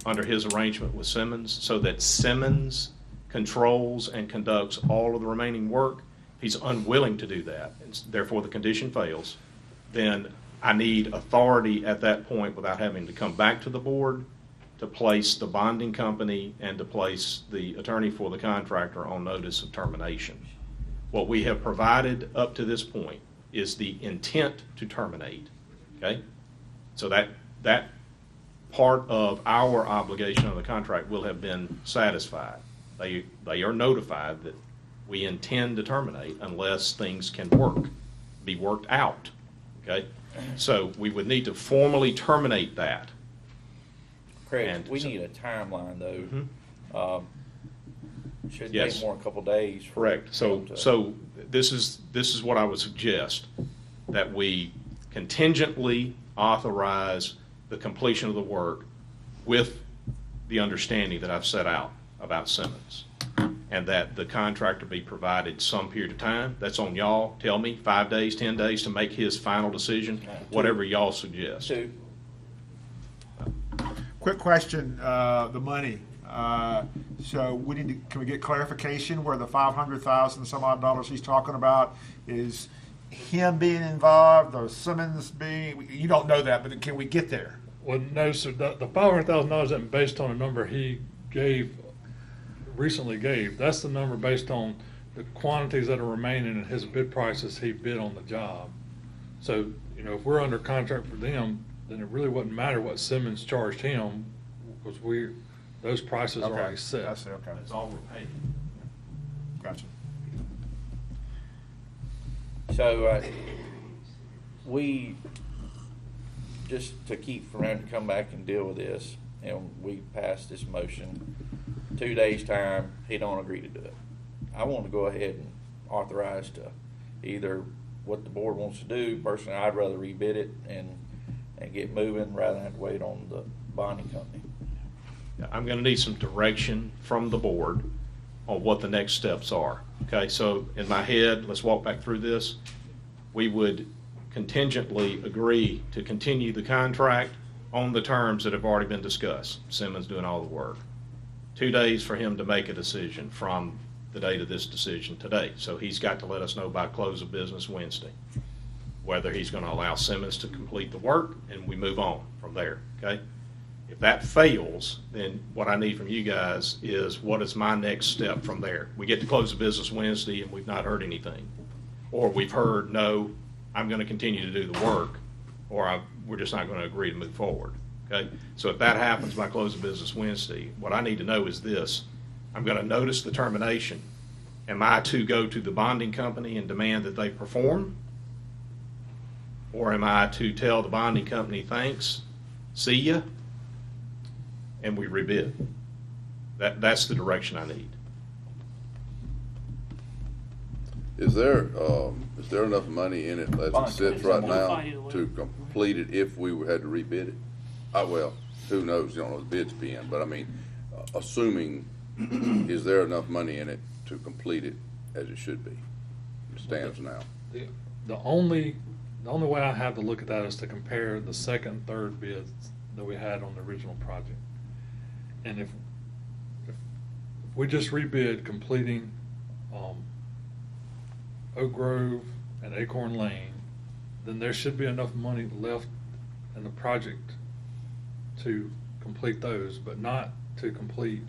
K: under his arrangement with Simmons so that Simmons controls and conducts all of the remaining work. If he's unwilling to do that, and therefore the condition fails, then I need authority at that point without having to come back to the board to place the bonding company and to place the attorney for the contractor on notice of termination. What we have provided up to this point is the intent to terminate, okay? So that part of our obligation of the contract will have been satisfied. They are notified that we intend to terminate unless things can be worked out, okay? So we would need to formally terminate that.
E: Craig, we need a timeline though. Shouldn't
K: Yes.
E: take more than a couple days.
K: Correct. So this is what I would suggest, that we contingently authorize the completion of the work with the understanding that I've set out about Simmons, and that the contractor be provided some period of time. That's on y'all. Tell me, 5 days, 10 days to make his final decision, whatever y'all suggest.
C: Quick question, the money. So can we get clarification where the $500,000 some odd dollars he's talking about is him being involved or Simmons being, you don't know that, but can we get there?
L: Well, no, sir. The $500,000 isn't based on a number he recently gave. That's the number based on the quantities that are remaining and his bid prices he bid on the job. So, if we're under contract for them, then it really wouldn't matter what Simmons charged him, because those prices are already set.
C: I see, okay.
K: That's all we're paying.
C: Gotcha.
E: So, we, just to keep from having to come back and deal with this, and we passed this motion, 2 days' time, he don't agree to do it. I want to go ahead and authorize to either what the board wants to do. Personally, I'd rather rebid it and get moving rather than have to wait on the bonding company.
K: I'm going to need some direction from the board on what the next steps are. Okay, so in my head, let's walk back through this. We would contingently agree to continue the contract on the terms that have already been discussed. Simmons doing all the work. 2 days for him to make a decision from the date of this decision today. So he's got to let us know by close of business Wednesday whether he's going to allow Simmons to complete the work, and we move on from there, okay? If that fails, then what I need from you guys is what is my next step from there? We get to close of business Wednesday and we've not heard anything. Or we've heard, no, I'm going to continue to do the work, or we're just not going to agree to move forward, okay? So if that happens by close of business Wednesday, what I need to know is this. I'm going to notice the termination. Am I to go to the bonding company and demand that they perform? Or am I to tell the bonding company, thanks, see ya, and we rebid? That's the direction I need.
A: Is there enough money in it as it sits right now to complete it if we had to rebid it? Well, who knows, you don't know the bid's being, but I mean, assuming, is there enough money in it to complete it as it should be? It stands now.
L: The only way I have to look at that is to compare the second and third bids that we had on the original project. And if we just rebid completing Oak Grove and Acorn Lane, then there should be enough money left in the project to complete those, but not to complete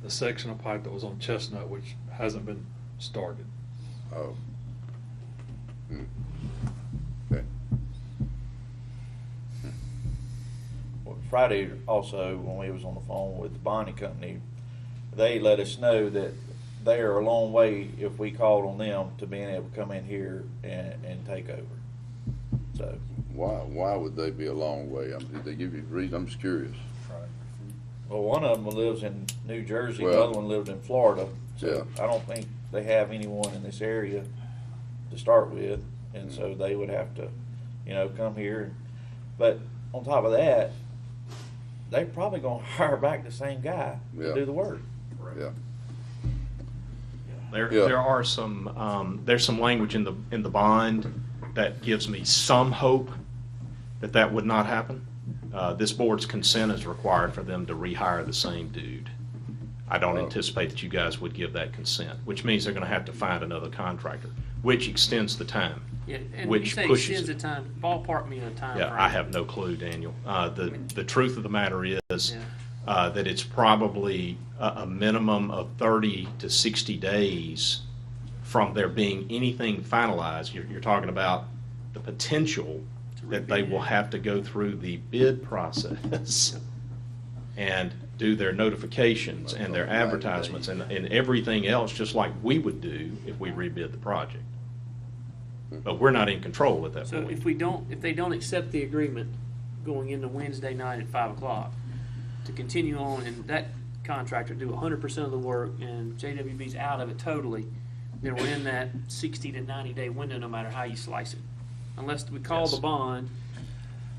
L: the section of pipe that was on Chestnut, which hasn't been started.
A: Oh. Okay.
E: Well, Friday also, when we was on the phone with the bonding company, they let us know that they are a long way if we called on them to being able to come in here and take over. So
A: Why would they be a long way? Did they give you a reason? I'm just curious.
E: well, one of them lives in New Jersey, the
A: Well,
E: other one lived in Florida. So I don't think they have anyone in this area to start with, and so they would have to, come here. But on top of that, they probably gonna hire back the same guy to do the work.
A: Yeah.
K: There are some there's some language in the bond that gives me some hope that would not happen. this board's consent is required for them to rehire the same dude. I don't anticipate that you guys would give that consent, which means they're going to have to find another contractor, which extends the time.
I: Yeah, and
K: which
I: you say
K: pushes
I: extends the
K: it.
I: time, ballpark me in a time
K: Yeah,
I: frame.
K: I have no clue, Daniel. The truth of the matter is
I: Yeah.
K: that it's probably a minimum of 30 to 60 days from there being anything finalized. You're talking about the potential that they will have to go through the bid process and do their notifications and their advertisements and everything else, just like we would do if we rebid the project. But we're not in control at that
I: So
K: point.
I: if they don't accept the agreement going into Wednesday night at 5 o'clock, to continue on and that contractor do 100% of the work and JWB's out of it totally, then we're in that 60 to 90 day window no matter how you slice it. Unless we call
K: Yes.
I: the bond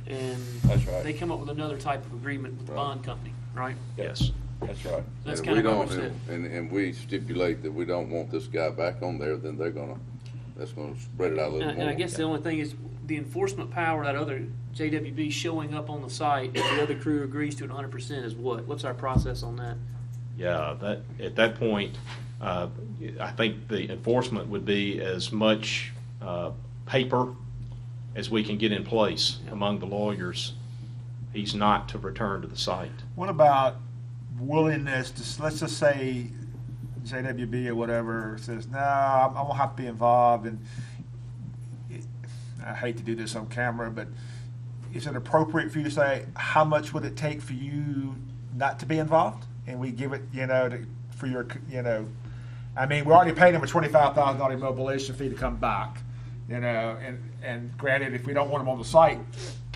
I: and
E: That's right.
I: they come up with another type of agreement with the bond company, right?
K: Yes.
E: That's right.
I: That's
A: And
I: kind
A: if we
I: of what
A: don't,
I: we're saying.
A: and we stipulate that we don't want this guy back on there, then that's gonna spread it out a little more.
I: And I guess the only thing is the enforcement power, that other JWB showing up on the site, if the other crew agrees to it 100% is what? What's our process on that?
K: Yeah, at that point, I think the enforcement would be as much paper as we can get in place among the lawyers. He's not to return to the site.
C: What about willingness to, let's just say JWB or whatever says, no, I'm gonna have to be involved, and I hate to do this on camera, but is it appropriate for you to say, how much would it take for you not to be involved? And we give it, for your, I mean, we already paid him a $25,000 immobilization fee to come back, and granted, if we don't want him on the site,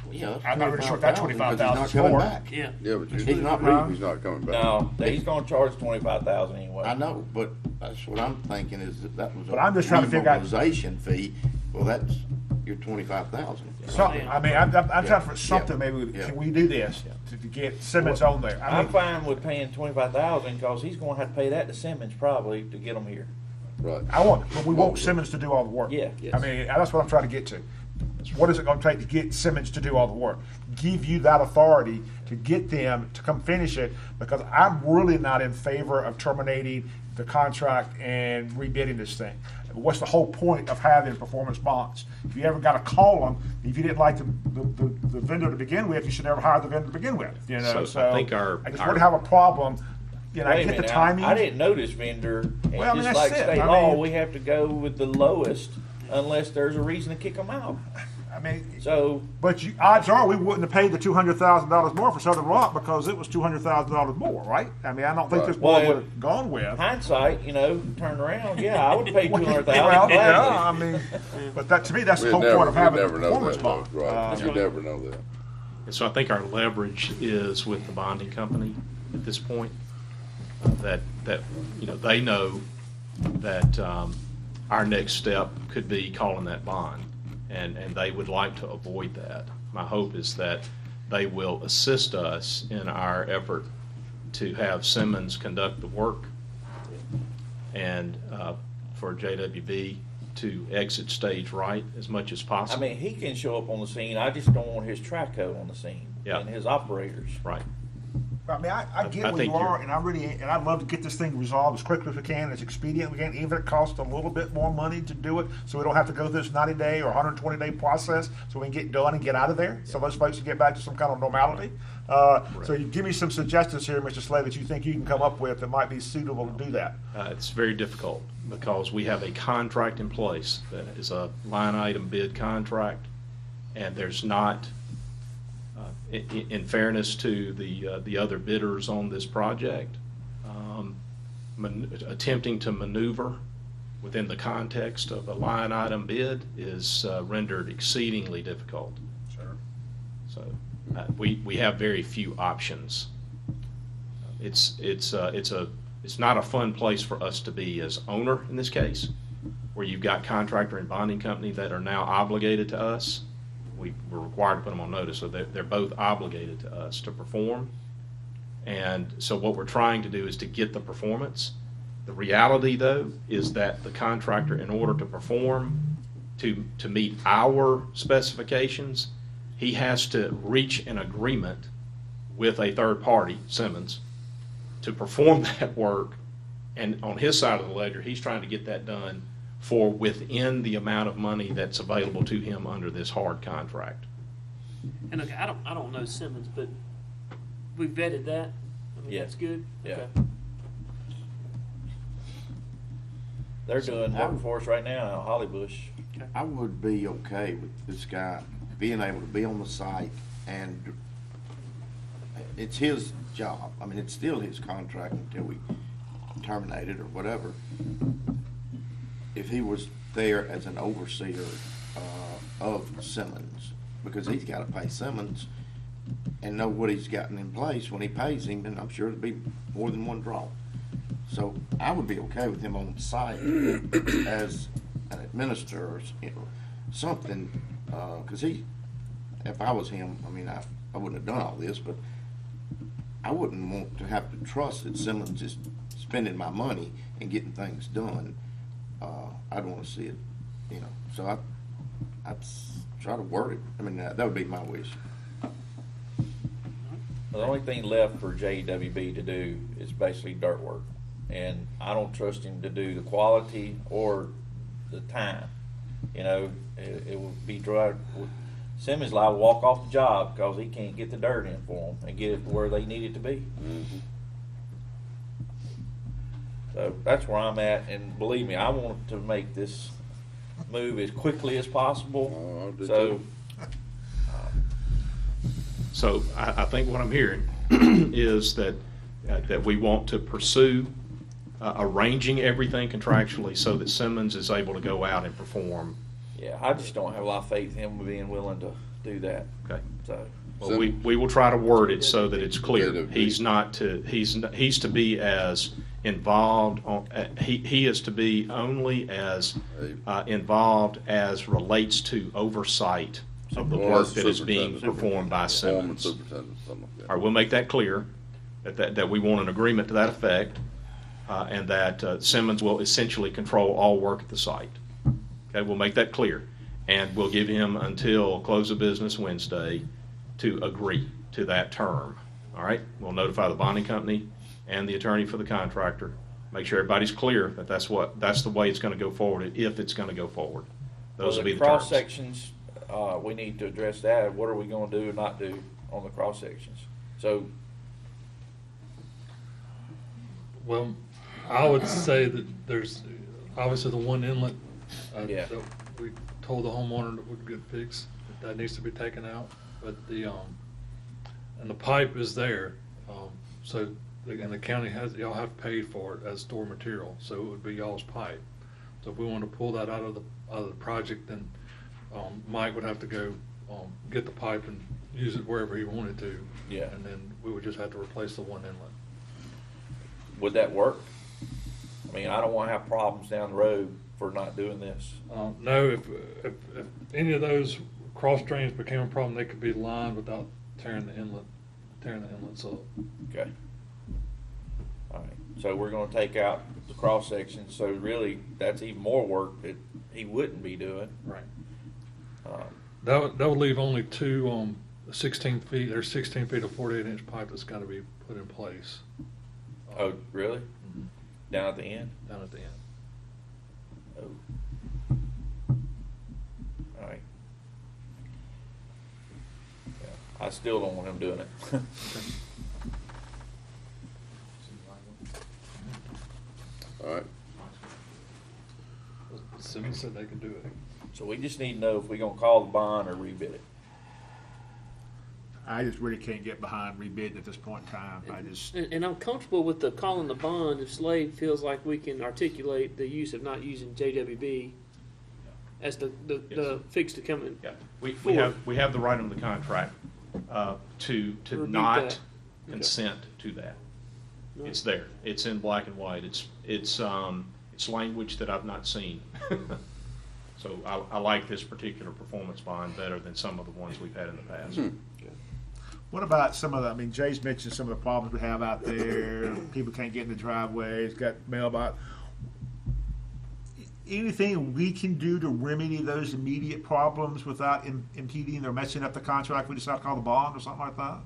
F: Yeah,
C: I'm not really sure if that 25,000 is
F: He's not coming
C: for.
F: back.
I: Yeah.
A: Yeah, but
F: He's not
A: he's not coming back.
E: No, he's gonna charge 25,000 anyway.
F: I know, but that's what I'm thinking is that was
C: But I'm just trying to figure out-
F: remobilization fee. Well, that's your 25,000.
C: Something, I mean, I'm trying for something,
F: Yeah.
C: maybe,
F: Yeah.
C: can we do this to get Simmons on there? I
E: I'm
C: mean,
E: fine with paying 25,000 because he's gonna have to pay that to Simmons probably to get him here.
A: Right.
C: but we want Simmons to do all the work.
E: Yeah.
C: I mean, that's what I'm trying to get to. What is it gonna take to get Simmons to do all the work? Give you that authority to get them to come finish it, because I'm really not in favor of terminating the contract and rebidding this thing. What's the whole point of having performance bonds? If you ever got to call them, if you didn't like the vendor to begin with, you should never hire the vendor to begin with,
K: So I think
C: I just wouldn't have a problem, I
E: Wait a
C: get the
E: minute,
C: timing.
E: I didn't know this vendor, and
C: Well, I mean,
E: just
C: that's
E: like
C: it.
E: state
C: I
E: law,
C: mean-
E: we have to go with the lowest unless there's a reason to kick them out.
C: I mean,
E: So,
C: but odds are we wouldn't have paid the $200,000 more for Southern Rock because it was $200,000 more, right? I mean, I don't think
A: Right.
C: this board
E: Well,
C: would have gone with.
E: hindsight, turn around, yeah, I would pay 200,000
C: Well, yeah,
E: gladly.
C: I mean, but that, to me, that's the
A: We'd
C: whole
A: never,
C: point of
A: we'd
C: having a
A: never know
C: performance
A: that,
C: bond.
A: though, right? You never know that.
K: And so I think our leverage is with the bonding company at this point. That they know that our next step could be calling that bond, and they would like to avoid that. My hope is that they will assist us in our effort to have Simmons conduct the work, and for JWB to exit stage right as much as
E: I
K: possible.
E: mean, he can show up on the scene, I just don't want his track code on the scene.
K: Yeah.
E: And his operators.
K: Right.
C: I mean, I get
K: I
C: where you
K: think
C: are, and I'd love to get this thing resolved as quickly as we can, as expedient we can, even if it costs a little bit more money to do it, so we don't have to go through this 90-day or 120-day process, so we can get done and get out of there, so those folks can get back to some kind of normality. So you give me some suggestions here, Mr. Slade, that you think you can come up with that might be suitable to do that.
K: It's very difficult because we have a contract in place that is a line item bid contract, and there's not, in fairness to the other bidders on this project, attempting to maneuver within the context of a line item bid is rendered exceedingly difficult.
C: Sure.
K: So we have very few options. It's not a fun place for us to be as owner in this case, where you've got contractor and bonding company that are now obligated to us. We're required to put them on notice, so they're both obligated to us to perform. And so what we're trying to do is to get the performance. The reality, though, is that the contractor, in order to perform, to meet our specifications, he has to reach an agreement with a third party, Simmons, to perform that work. And on his side of the ledger, he's trying to get that done for within the amount of money that's available to him under this hard contract.
I: And look, I don't know Simmons, but we vetted that. I mean,
E: Yeah.
I: that's good.
E: Yeah.
I: Okay.
E: They're doing work for us right now, Hollybush.
F: I would be okay with this guy being able to be on the site, and it's his job. I mean, it's still his contract until we terminate it or whatever. If he was there as an overseer of Simmons, because he's got to pay Simmons and know what he's gotten in place when he pays him, then I'm sure it'd be more than one draw. So I would be okay with him on the site as an administrator or something, because if I was him, I mean, I wouldn't have done all this, but I wouldn't want to have to trust that Simmons is spending my money and getting things done. I'd want to see it, you know, so I'd try to word it. I mean, that would be my wish.
E: The only thing left for JWB to do is basically dirt work. And I don't trust him to do the quality or the time. You know, it would be dry. Simmons liable to walk off the job because he can't get the dirt in for them and get it where they need it to be.
A: Mm-hmm.
E: So that's where I'm at. And believe me, I want to make this move as quickly as possible.
A: Oh, I do
E: So,
A: too.
K: So I think what I'm hearing is that we want to pursue arranging everything contractually so that Simmons is able to go out and perform.
E: yeah, I just don't have a lot of faith in him being willing to do that.
K: Okay.
E: So,
K: Well, we will try to word it so that it's clear.
A: JWB.
K: He's to be as involved he is to be only as involved as relates to oversight of the
A: Well,
K: work
A: that's
K: that is being
A: superintendent.
K: performed by
A: Foreman,
K: Simmons.
A: superintendent, something like that.
K: All right, we'll make that clear, that we want an agreement to that effect, and that Simmons will essentially control all work at the site. Okay, we'll make that clear, and we'll give him until close of business Wednesday to agree to that term. All right, we'll notify the bonding company and the attorney for the contractor, make sure everybody's clear that that's the way it's going to go forward, if it's going to go forward. Those will be the terms.
E: cross sections, we need to address that. What are we going to do or not do on the cross sections? So,
L: Well, I would say that there's obviously the one inlet
E: Yeah.
L: that we told the homeowner that would get fixed, that needs to be taken out. But and the pipe is there, so and the county y'all have paid for it as store material, so it would be y'all's pipe. So if we want to pull that out of the project, then Mike would have to go get the pipe and use it wherever he wanted to.
E: Yeah.
L: And then we would just have to replace the one inlet.
E: would that work? I mean, I don't want to have problems down the road for not doing this.
L: No, if any of those cross drains became a problem, they could be lined without tearing the inlets up.
E: Okay. All right. So we're going to take out the cross section. So really, that's even more work that he wouldn't be doing.
L: Right.
E: Um,
L: That would leave only two 16 feet. There's 16 feet of 48-inch pipe that's got to be put in place.
E: oh, really?
L: Mhm.
E: Down at the end?
L: Down at the end.
E: Oh. All right. Yeah, I still don't want him doing it.
A: All right.
L: Simmons said they could do it.
E: So we just need to know if we're going to call the bond or rebid it.
C: I just really can't get behind rebidding at this point in time.
I: And I'm comfortable with the calling the bond if Slade feels like we can articulate the use of not using JWB as the
K: Yes.
I: fix to come in.
K: Yeah, we
I: Forward.
K: have the right under the contract to
I: Repeat
K: not
I: that.
K: consent to that.
I: No.
K: It's there. It's in black and white. It's language that I've not seen. So I like this particular performance bond better than some of the ones we've had in the past.
C: What about some of the, I mean, Jay's mentioned some of the problems we have out there. People can't get in the driveways, got mailbox. anything we can do to remedy those immediate problems without impeding or messing up the contract? We just have to call the bond or something like that?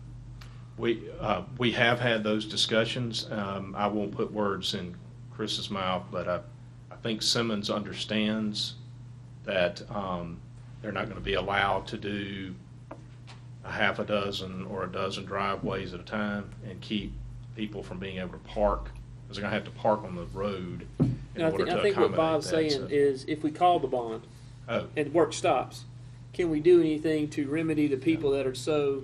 K: We have had those discussions. I won't put words in Chris's mouth, but I think Simmons understands that they're not going to be allowed to do a half a dozen or a dozen driveways at a time and keep people from being able to park, because they're going to have to park on the road in order to
I: I think what Bob's
K: accommodate
I: saying
K: that.
I: is if we call the bond and work stops, can we do anything to remedy the people that are so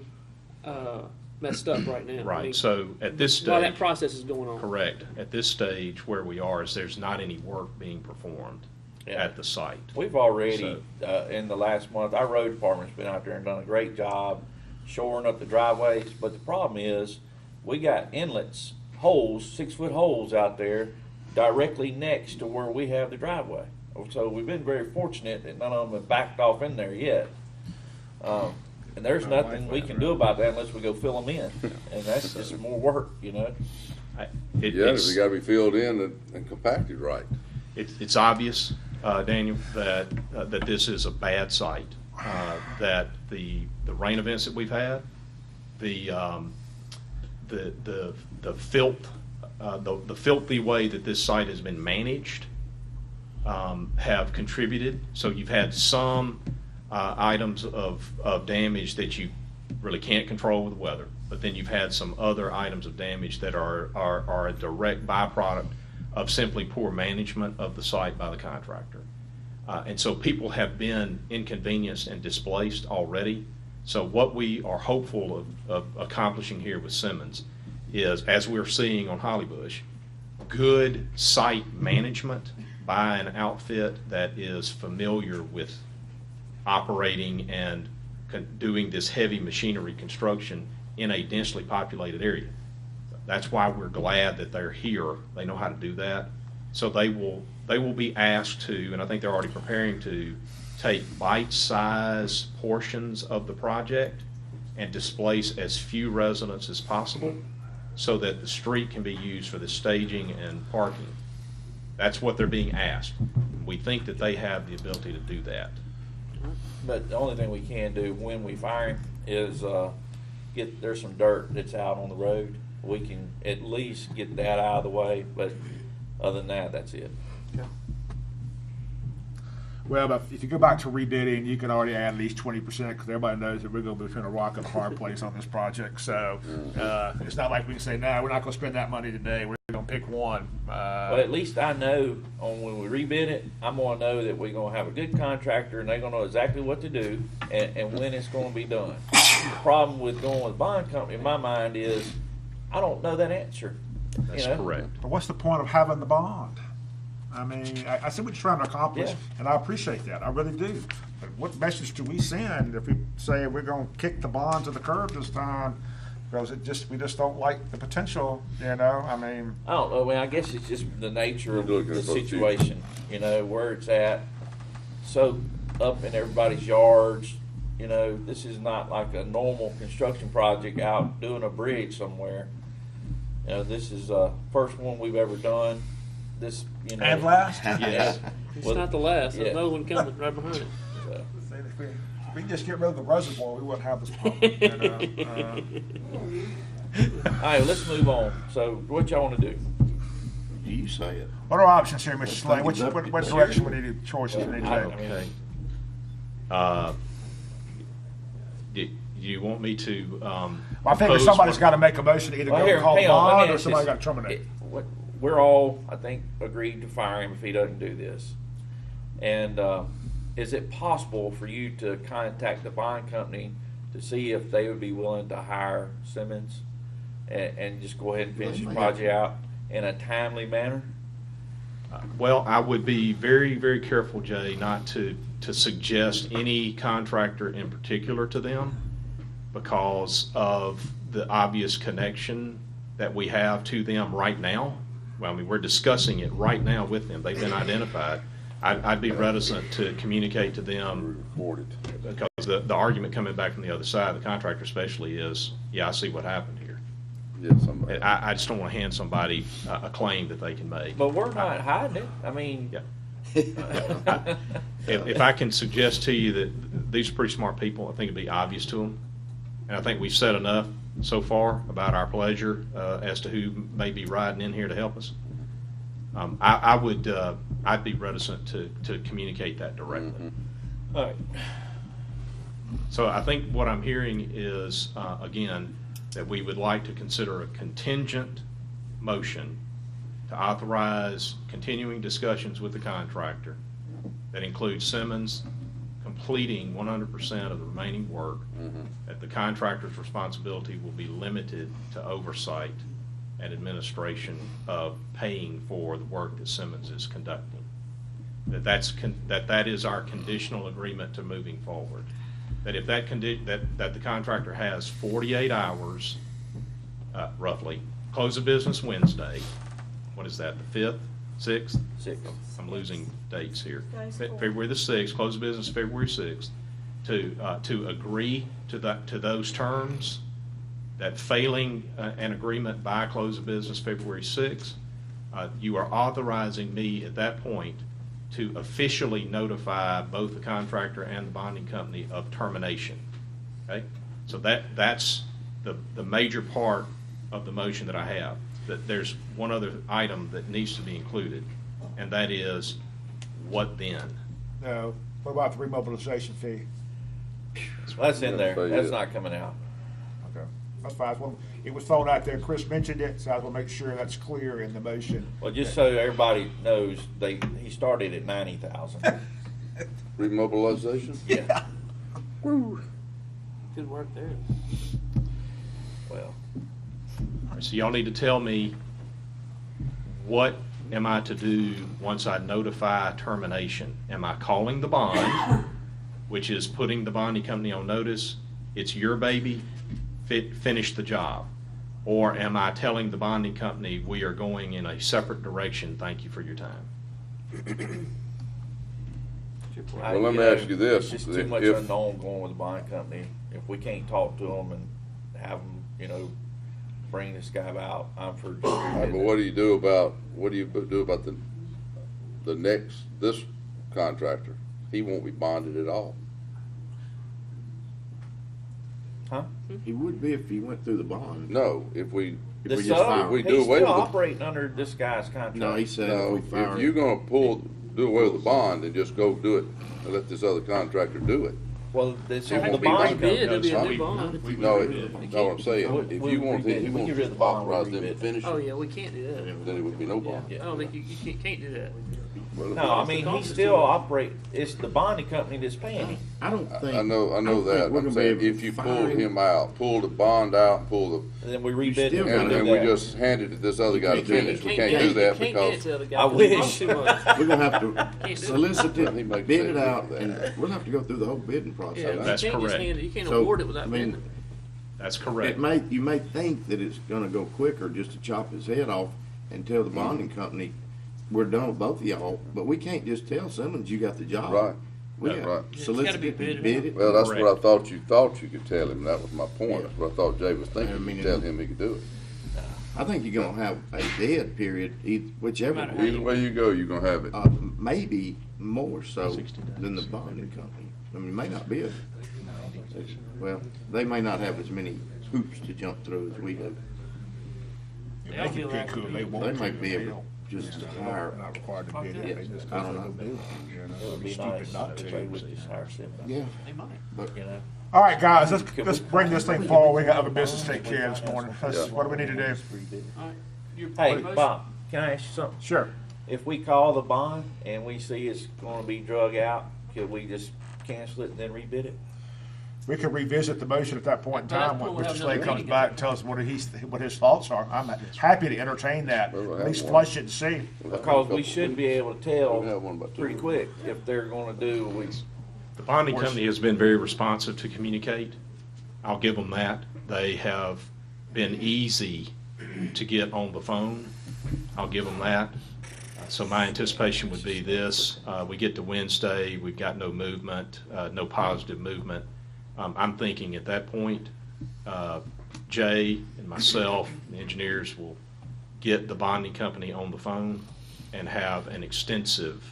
I: messed up right now?
K: Right.
I: I mean,
K: So at this
I: while that
K: stage,
I: process is going on.
K: correct. At this stage, where we are is there's not any work being performed at the site.
E: We've already, in the last month, our road department's been out there and done a great job shoring up the driveways, but the problem is, we got inlets, holes, 6-foot holes out there directly next to where we have the driveway. So we've been very fortunate that none of them have backed off in there yet. And there's nothing we can do about that unless we go fill them in, and that's just more work, you know?
A: Yeah, they gotta be filled in and compacted right.
K: It's obvious, Daniel, that this is a bad site. That the rain events that we've had, the filth, the filthy way that this site has been managed, have contributed. So you've had some items of damage that you really can't control with the weather, but then you've had some other items of damage that are a direct byproduct of simply poor management of the site by the contractor. And so people have been inconvenienced and displaced already. So what we are hopeful of accomplishing here with Simmons is, as we're seeing on Hollybush, good site management by an outfit that is familiar with operating and doing this heavy machinery construction in a densely populated area. That's why we're glad that they're here. They know how to do that. So they will be asked to, and I think they're already preparing to, take bite-sized portions of the project and displace as few residents as possible so that the street can be used for the staging and parking. That's what they're being asked. We think that they have the ability to do that.
E: But the only thing we can do when we fire him is there's some dirt that's out on the road. We can at least get that out of the way, but other than that, that's it.
C: Well, but if you go back to rebidding, you can already add at least 20% because everybody knows that we're going to be between a rock and a hard place on this project. So it's not like we can say, no, we're not going to spend that money today. We're going to pick one.
E: But at least I know when we rebid it, I'm going to know that we're going to have a good contractor and they're going to know exactly what to do and when it's going to be done. The problem with going with a bond company, in my mind, is I don't know that answer.
K: That's correct.
C: But what's the point of having the bond? I mean, I see what you're trying to accomplish, and I appreciate that. I really do. But what message do we send if we say we're going to kick the bond to the curb this time because we just don't like the potential, you know? I mean,
E: I don't know. I mean, I guess it's just the nature of the situation, you know, where it's at. So up in everybody's yards, you know, this is not like a normal construction project out doing a bridge somewhere. You know, this is the first one we've ever done. This, you know,
C: and last?
E: Yes.
I: It's not the last. There's another one coming right behind it.
E: So.
C: If we can just get rid of the reservoir, we wouldn't have this problem. You know?
E: All right, let's move on. So, what y'all want to do?
F: You say it.
C: What are our options here, Mr. Slade? What direction we need to choices we need to take?
K: Okay. Do you want me to?
C: I think somebody's got to make a motion to either go call the bond or somebody got to terminate.
E: We're all, I think, agreed to fire him if he doesn't do this. And is it possible for you to contact the bond company to see if they would be willing to hire Simmons and just go ahead and finish the project out in a timely manner?
K: Well, I would be very, very careful, Jay, not to suggest any contractor in particular to them because of the obvious connection that we have to them right now. Well, I mean, we're discussing it right now with them. They've been identified. I'd be reticent to communicate to them because the argument coming back from the other side, the contractor especially, is, I see what happened here. I just don't want to hand somebody a claim that they can make.
E: But we're not hiding it. I mean,
K: If I can suggest to you that these are pretty smart people, I think it'd be obvious to them. And I think we've said enough so far about our pleasure as to who may be riding in here to help us. I'd be reticent to communicate that directly.
E: All right.
K: So I think what I'm hearing is, again, that we would like to consider a contingent motion to authorize continuing discussions with the contractor that includes Simmons completing 100% of the remaining work, that the contractor's responsibility will be limited to oversight and administration of paying for the work that Simmons is conducting. That is our conditional agreement to moving forward. That if that the contractor has 48 hours, roughly, close of business Wednesday. What is that? The 5th, 6th?
E: 6th.
K: I'm losing dates here. February the 6th, close of business February 6th, to agree to those terms. That failing an agreement by close of business February 6th, you are authorizing me at that point to officially notify both the contractor and the bonding company of termination. Okay? So that's the major part of the motion that I have. That there's one other item that needs to be included, and that is, what then?
C: No, what about the remobilization fee?
E: That's in there. That's not coming out.
C: Okay, that's fine. Well, it was thrown out there. Chris mentioned it, so I will make sure that's clear in the motion.
E: Well, just so everybody knows, he started at 90,000.
A: Remobilization?
E: Yeah.
I: Good work there.
E: Well,
K: All right, so y'all need to tell me, what am I to do once I notify termination? Am I calling the bond, which is putting the bonding company on notice, it's your baby, finish the job? Or am I telling the bonding company, we are going in a separate direction, thank you for your time?
A: Well, let me ask you this.
E: It's just too much
A: If-
E: unknown going with the bond company. If we can't talk to them and have them, bring this guy out, I'm for.
A: All right, but what do you do about this contractor? He won't be bonded at all.
E: Huh?
F: He would be if he went through the bond.
A: No, if we
F: If we
E: The
F: just
E: sub,
F: fire him.
A: we do
E: he's
A: away
E: still
A: with it.
E: operating under this guy's contract.
F: No, he said
A: no,
F: if we fire
A: if you're
F: him.
A: gonna do away with the bond and just go do it and let this other contractor do it.
E: Well, it's
A: It
E: on the
A: won't be
E: bond
A: right.
E: company.
I: It'll be a
A: Huh?
I: new bond.
A: No, know what I'm saying. If you want
E: we
A: to
E: get rid of the bond,
A: authorize
E: we
A: them to
E: rebid.
A: finish
I: Oh,
A: it,
I: yeah, we can't do that.
A: then it would be no bond.
I: I don't think you can't do that.
A: Well,
E: No, I mean, he still operate, it's the bonding company that's paying him.
F: I don't think.
A: I know
F: don't
A: that.
F: think we're
A: I'm
F: gonna be
A: saying
F: able to
A: if you
F: fire
A: pull him out, pull the bond out,
E: And then we rebid
F: still
E: it.
F: gotta
A: and
F: do
A: then we just hand it to this other guy to finish. We can't do that because
E: I wish.
F: We're gonna have to
I: do it.
F: solicit
A: Well, he
F: it,
A: makes
F: bid
A: sense
F: it out,
A: with
F: and
A: that.
F: we'll have to go through the whole bidding
I: Yeah,
F: process.
K: That's
I: you can't just
K: correct.
I: hand it, you can't
F: So,
I: award it without
F: I mean,
I: bidding it.
K: That's correct.
F: you may think that it's gonna go quicker just to chop his head off and tell the bonding company, we're done with both of y'all, but we can't just tell Simmons you got the job.
A: Right.
F: We
A: That's
F: got
A: right.
I: It's
F: solicit
I: gotta be
F: it,
I: bidded
F: bid
I: out.
F: it.
A: well, that's
K: Correct.
A: what I thought you could tell him. That was my point. That's what I thought Jay was thinking.
F: I mean,
A: You could tell him he could do it.
F: I think you're gonna have a dead period, whichever
I: Matter
F: way.
A: Either way you go, you're gonna have it.
F: Maybe more so
K: 60 days.
F: than the bonding company. I mean, it may not be well, they may not have as many hoops to jump through as we do.
I: They all feel like
C: They
F: They
C: won't.
F: might be able just to hire.
C: Not required to bid it. They just
F: I don't know.
C: go do it. You know,
E: It
C: it'd
E: would
C: be
E: be
C: stupid
E: nice
C: not
E: if they
C: to.
E: would just hire Simmons.
F: Yeah,
I: They might.
F: but
C: All right, guys, let's bring this thing forward. We got other business to take care of this morning. What do we need to do?
E: Hey, Bob, can I ask you something?
C: Sure.
E: If we call the bond and we see it's gonna be drug out, could we just cancel it and then rebid it?
C: We can revisit the motion at that point in
I: But that's
C: time when
I: when we'll
C: Mr.
I: have
C: Slade
I: another
C: comes
I: meeting.
C: back and tells us what his thoughts are. I'm happy to entertain that.
A: Well, we'll
C: At
A: have
C: least
A: one.
C: flush it and see.
E: Because we should be able to
A: We'll have
E: tell
A: one about 2
E: pretty
A: weeks.
E: quick if they're gonna do,
K: The bonding company has been very responsive to communicate. I'll give them that. They have been easy to get on the phone. I'll give them that. So my anticipation would be this, we get to Wednesday, we've got no movement, no positive movement. I'm thinking at that point, Jay and myself, the engineers, will get the bonding company on the phone and have an extensive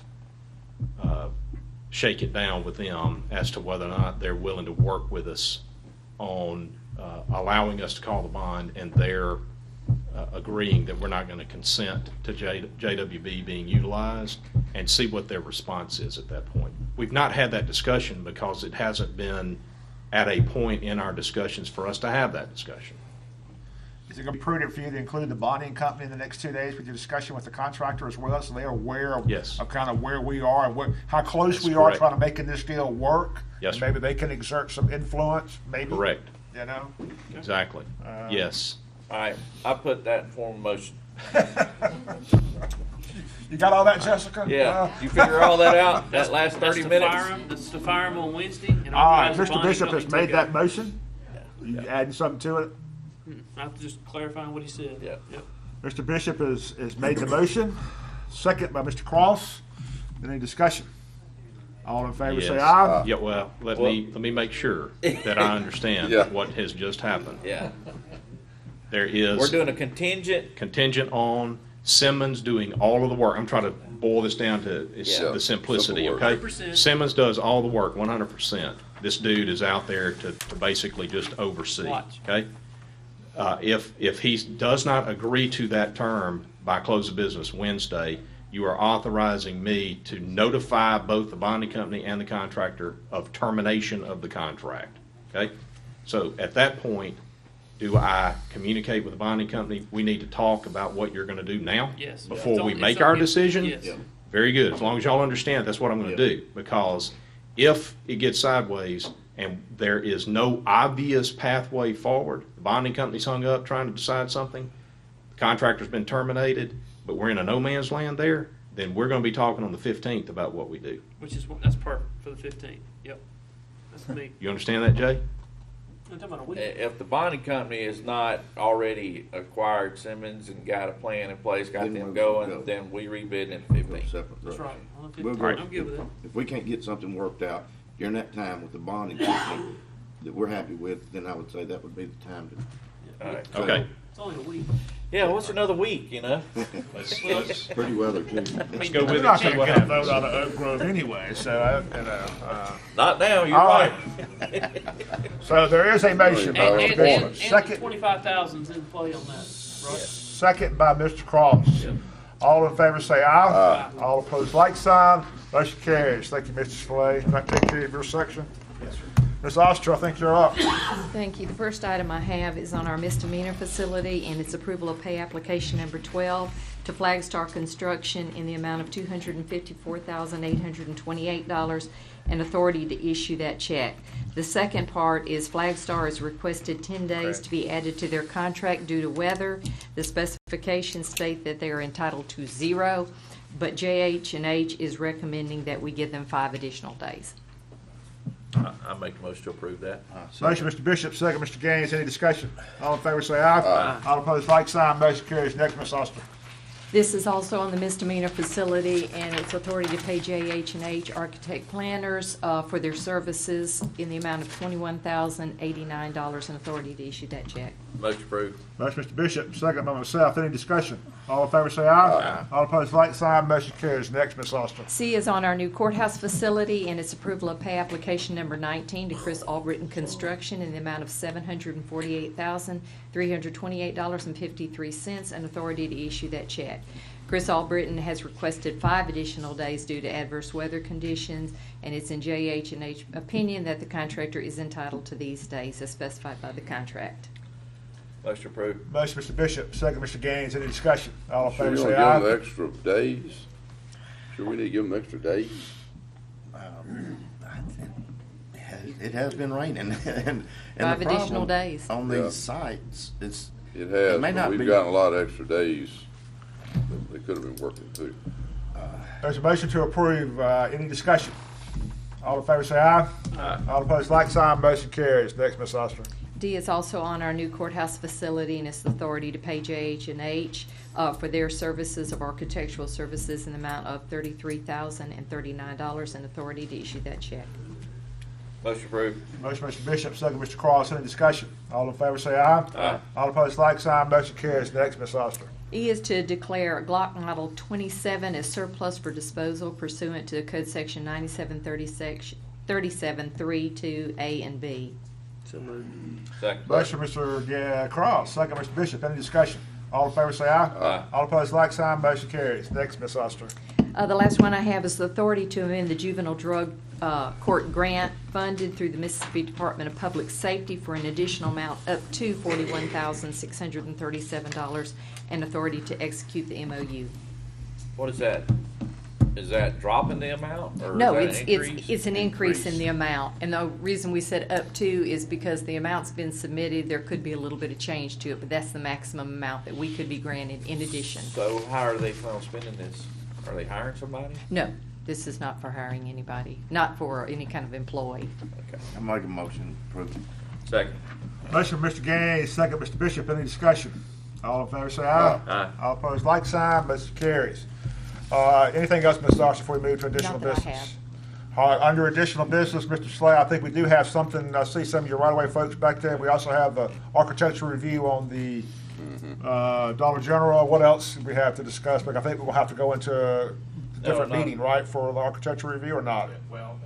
K: shake it down with them as to whether or not they're willing to work with us on allowing us to call the bond, and they're agreeing that we're not going to consent to JWB being utilized, and see what their response is at that point. We've not had that discussion because it hasn't been at a point in our discussions for us to have that discussion.
C: Is it going to be prudent for you to include the bonding company in the next 2 days with your discussion with the contractor as well, so they're aware of,
K: Yes.
C: of kind of where we are and how close
K: That's
C: we are
K: correct.
C: trying to making this deal work?
K: Yes, sir.
C: Maybe they can exert some influence, maybe?
K: Correct.
C: You know?
K: Exactly. Yes.
E: All right, I put that in form of motion.
C: You got all that, Jessica?
E: Yeah, you figure all that out, that last 30 minutes?
I: That's to fire him on Wednesday. And
C: All right,
I: authorize the
C: Mr.
I: bonding
C: Bishop has
I: company to
C: made
I: take
C: that
I: it.
C: motion. You adding something to it?
I: I'm just clarifying what he said.
E: Yeah.
I: Yep.
C: Mr. Bishop has made the motion, second by Mr. Cross. Any discussion? All in favor, say
K: Yes.
C: aye.
K: Yeah, well, let me make sure that I understand
A: Yeah.
K: what has just happened.
E: Yeah,
K: There is
E: we're doing a contingent.
K: contingent on Simmons doing all of the work. I'm trying to boil this down to
E: Yeah.
K: the simplicity,
A: Simple
K: okay?
A: work.
I: 100%.
K: Simmons does all the work, 100%. This dude is out there to basically just oversee,
I: Watch.
K: okay? If he does not agree to that term by close of business Wednesday, you are authorizing me to notify both the bonding company and the contractor of termination of the contract, okay? So at that point, do I communicate with the bonding company? We need to talk about what you're going to do now?
I: Yes.
K: Before
I: It's
K: we
I: on-
K: make
I: it's on
K: our
I: you.
K: decision?
I: Yes.
K: Very good. As long as y'all understand, that's what I'm going to do. Because if it gets sideways and there is no obvious pathway forward, the bonding company's hung up trying to decide something, the contractor's been terminated, but we're in a no man's land there, then we're going to be talking on the 15th about what we do.
I: That's perfect for the 15th. Yep. That's me.
K: You understand that, Jay?
I: I'm talking about a week.
E: If the bonding company is not already acquired Simmons and got a plan in place, got
F: Then
E: them
F: we'll
E: going,
F: go.
E: then we rebid in
F: Go
E: 15.
F: separate
I: That's right.
F: direction.
I: On the
F: We'll
I: 15th.
F: go-
I: I'm good with that.
F: If we can't get something worked out during that time with the bonding company that we're happy with, then I would say that would be the time to.
E: All right.
K: Okay.
I: It's only a week.
E: Yeah, what's another week, you know?
K: Let's
F: Pretty weather too.
K: go with
C: We're
K: it,
C: not
K: see
C: going to
K: what
C: get a vote
K: happens.
C: out of Oak Grove anyway, so,
E: Not now, you're
C: All
E: right.
C: so there is a motion by
A: And-
C: Mr.
A: and-
C: Bishop.
I: And
C: Second,
I: 25,000's in play on that. Right?
C: second by Mr. Cross. All in favor say aye. All opposed, like sign. Motion carries. Thank you, Mr. Slay. Can I take care of your section? Yes, sir. Ms. Oster, I think you're up.
M: Thank you. The first item I have is on our misdemeanor facility, and it's approval of pay application number 12 to Flagstar Construction in the amount of $254,828 and authority to issue that check. The second part is Flagstar has requested 10 days to be added to their contract due to weather. The specifications state that they are entitled to 0, but JH&H is recommending that we give them 5 additional days.
E: I make a motion to approve that.
C: Motion, Mr. Bishop, second, Mr. Gaines. Any discussion? All in favor say aye. All opposed, like sign. Motion carries. Next, Ms. Oster.
M: This is also on the misdemeanor facility, and it's authority to pay JH&H Architect Planners for their services in the amount of $21,089 and authority to issue that check.
E: Motion approved.
C: Motion, Mr. Bishop, second by myself. Any discussion? All in favor say aye. All opposed, like sign. Motion carries. Next, Ms. Oster.
M: C is on our new courthouse facility, and its approval of pay application number 19 to Chris Albritton Construction in the amount of $748,328.53 and authority to issue that check. Chris Albritton has requested 5 additional days due to adverse weather conditions, and it's in JH&H opinion that the contractor is entitled to these days as specified by the contract.
E: Motion approved.
C: Motion, Mr. Bishop, second, Mr. Gaines. Any discussion? All in
A: Sure
C: favor
A: you
C: say
A: want to give
C: aye.
A: them extra days? Sure we need to give them extra days?
F: It has been raining and.
M: 5
F: the
M: additional
F: problem
M: days.
F: On
A: Yeah.
F: these sites, it
A: It has,
F: may
A: but
F: not
A: we've
F: be.
A: gotten a lot of extra days that they could have been working too.
C: There's a motion to approve. Any discussion? All in favor say aye. All opposed, like sign. Motion carries. Next, Ms. Oster.
M: D is also on our new courthouse facility, and it's the authority to pay JH&H for their services of architectural services in the amount of $33,039 and authority to issue that check.
E: Motion approved.
C: Motion, Mr. Bishop, second, Mr. Cross. Any discussion? All in favor say aye.
E: Aye.
C: All opposed, like sign. Motion carries. Next, Ms. Oster.
M: E is to declare Glock Model 27 as surplus for disposal pursuant to Code Section 9737.32A and B.
I: So moved.
E: Second.
C: Motion, Mr. Cross, second, Mr. Bishop. Any discussion? All in favor say aye.
E: Aye.
C: All opposed, like sign. Motion carries. Next, Ms. Oster.
M: The last one I have is the authority to amend the juvenile drug court grant funded through the Mississippi Department of Public Safety for an additional amount up to $41,637 and authority to execute the MOU.
E: What is that? Is that dropping the amount, or
M: No,
E: is that an increase?
M: it's an increase in the amount, and the reason we said up to is because the amount's been submitted. There could be a little bit of change to it, but that's the maximum amount that we could be granted in addition.
E: So how are they planning on spending this? Are they hiring somebody?
M: No, this is not for hiring anybody, not for any kind of employee.
E: Okay.
F: I make a motion to approve.
E: Second.
C: Motion, Mr. Gaines, second, Mr. Bishop. Any discussion? All in favor say aye.
E: Aye.
C: All opposed, like sign. Motion carries. Anything else, Ms. Oster, before we move to additional
M: Not that I
C: business?
M: have.
C: All right, under additional business, Mr. Slay, I think we do have something. I see some of your right-of-way folks back there. We also have the architectural review on the Dollar General. What else do we have to discuss? But I think we'll have to go into a different
E: No, not-
C: meeting, right, for the architectural review or not?
H: Well,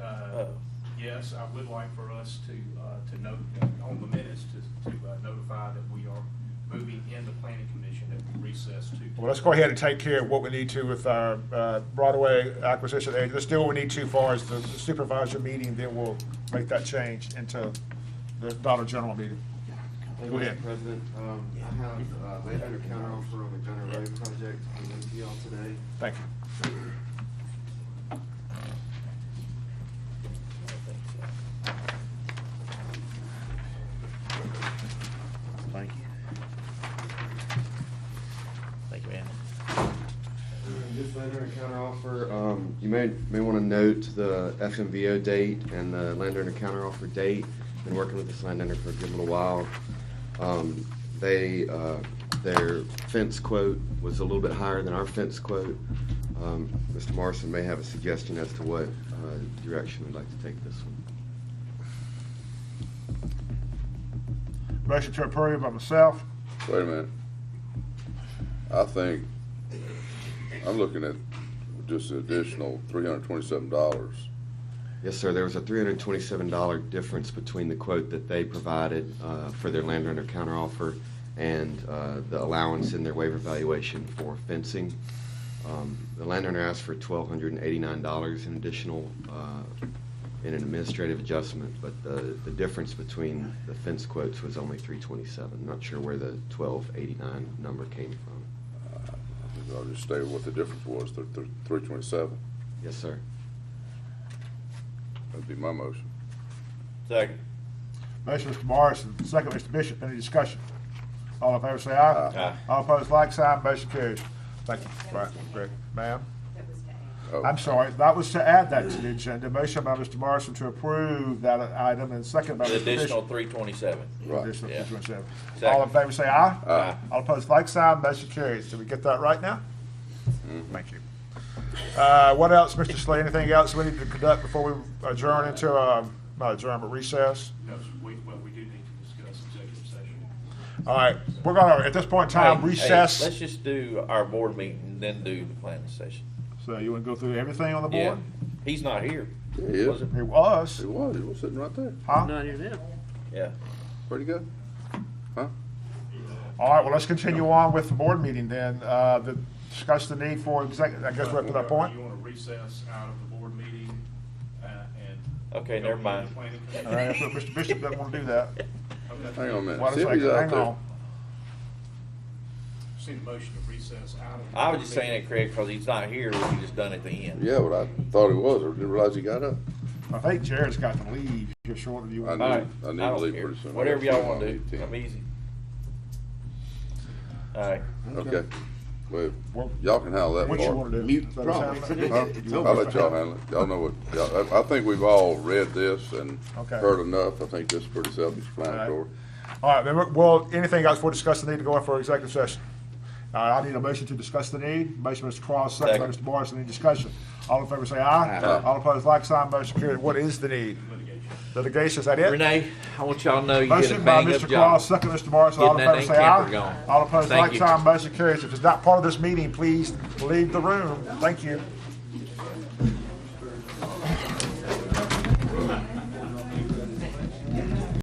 H: yes, I would like for us to note on the minutes to notify that we are moving in the planning commission that we recess to.
C: Well, let's go ahead and take care of what we need to with our right-of-way acquisition. Let's do what we need to as far as the supervisor meeting, then we'll make that change into the Dollar General meeting. Go ahead.
N: Mr. President, I have landowner counteroffer on the Gunner Road project presented to y'all today.
C: Thank you.
E: Thank you. Thank you, man.
N: This landowner counteroffer, you may want to note the FMVO date and the landowner counteroffer date. Been working with this landowner for a good little while. Their fence quote was a little bit higher than our fence quote. Mr. Morrison may have a suggestion as to what direction we'd like to take this one.
C: Motion to approve by myself.
A: Wait a minute. I think, I'm looking at just an additional $327.
N: Yes, sir. There was a $327 difference between the quote that they provided for their landowner counteroffer and the allowance in their waiver valuation for fencing. The landowner asked for $1,289 in additional in an administrative adjustment, but the difference between the fence quotes was only $327. Not sure where the $1,289 number came from.
A: I'll just state what the difference was, the 327.
N: Yes, sir.
A: That'd be my motion.
E: Second.
C: Motion, Mr. Morrison, second, Mr. Bishop. Any discussion? All in favor say aye.
E: Aye.
C: All opposed, like sign. Motion carries. Thank you. Right, Greg. Ma'am?
A: Oh.
C: I'm sorry, that was to add that to the agenda. Motion by Mr. Morrison to approve that item, and second by
E: The
C: Mr. Bishop.
E: additional 327.
A: Right.
C: Additional
E: Yeah.
C: 227.
E: Second.
C: All in favor say aye.
A: Aye.
C: All opposed, like sign. Motion carries. Did we get that right now? Thank you. What else, Mr. Slay? Anything else we need to conduct before we adjourn into, not adjourn, but recess?
H: No, we do need to discuss executive session.
C: All right, we're gonna, at this point in time,
E: Hey,
C: recess.
E: let's just do our board meeting and then do the planning session.
C: So you wanna go through everything on the
E: Yeah.
C: board?
E: He's not here.
A: Yeah, he is.
E: Was it?
C: It was,
A: He was sitting right there.
C: huh?
I: Not here now.
E: Yeah.
A: Where'd he go? Huh?
C: All right, well, let's continue on with the board meeting then. Discuss the need for executive, I guess we're up to that point.
H: You want to recess out of the board meeting and.
E: Okay,
H: go
E: never
H: into
E: mind.
H: the planning commission?
C: All right, if Mr. Bishop doesn't wanna do that.
H: Okay.
A: Hang on a minute.
C: Wait a
A: See if he's
C: second,
A: out
C: hang
A: there.
C: on.
H: Seen a motion to recess out of. the
E: I was
H: board
E: just saying
H: meeting.
E: it, Craig, because he's not here. We could just done it at the end.
A: Yeah, but I thought he was. I didn't realize he got up.
C: I think Jared's got to leave here shortly. You
A: I
C: want
A: need,
E: All
C: to?
E: right.
A: I need
E: I
A: to
E: don't
A: leave
E: care.
A: pretty soon.
E: Whatever y'all want to
A: I
E: do.
A: need 10.
E: I'm easy. All right.
A: Well,
C: Well,
A: y'all can handle that
C: what you
A: part.
C: wanna do?
F: Mute
C: Let us
F: problem.
C: handle it?
A: Huh? I'll let y'all handle it. Y'all know what, I think we've all read this and
C: Okay.
A: heard enough. I think this is pretty self-explanatory.
C: All right, then, well, anything else for discuss the need to go in for executive session? I need a motion to discuss the need. Motion by Mr. Cross, second by
E: Second.
C: Mr. Morrison. Any discussion? All in favor say aye.
A: Aye.
C: All opposed, like sign. Motion carried. What is the need?
H: Litigation.
C: Litigation, is that it?
E: Renee, I want y'all to know you did a
C: Motion by
E: bang up
C: Mr.
E: job.
C: Claus, second Mr. Morrison. All in
E: Getting that
C: favor say
E: dang camper
C: aye.
E: going.
C: All opposed,
E: Thank
C: like
E: you.
C: sign. Motion carries. If it's not part of this meeting, please leave the room. Thank you.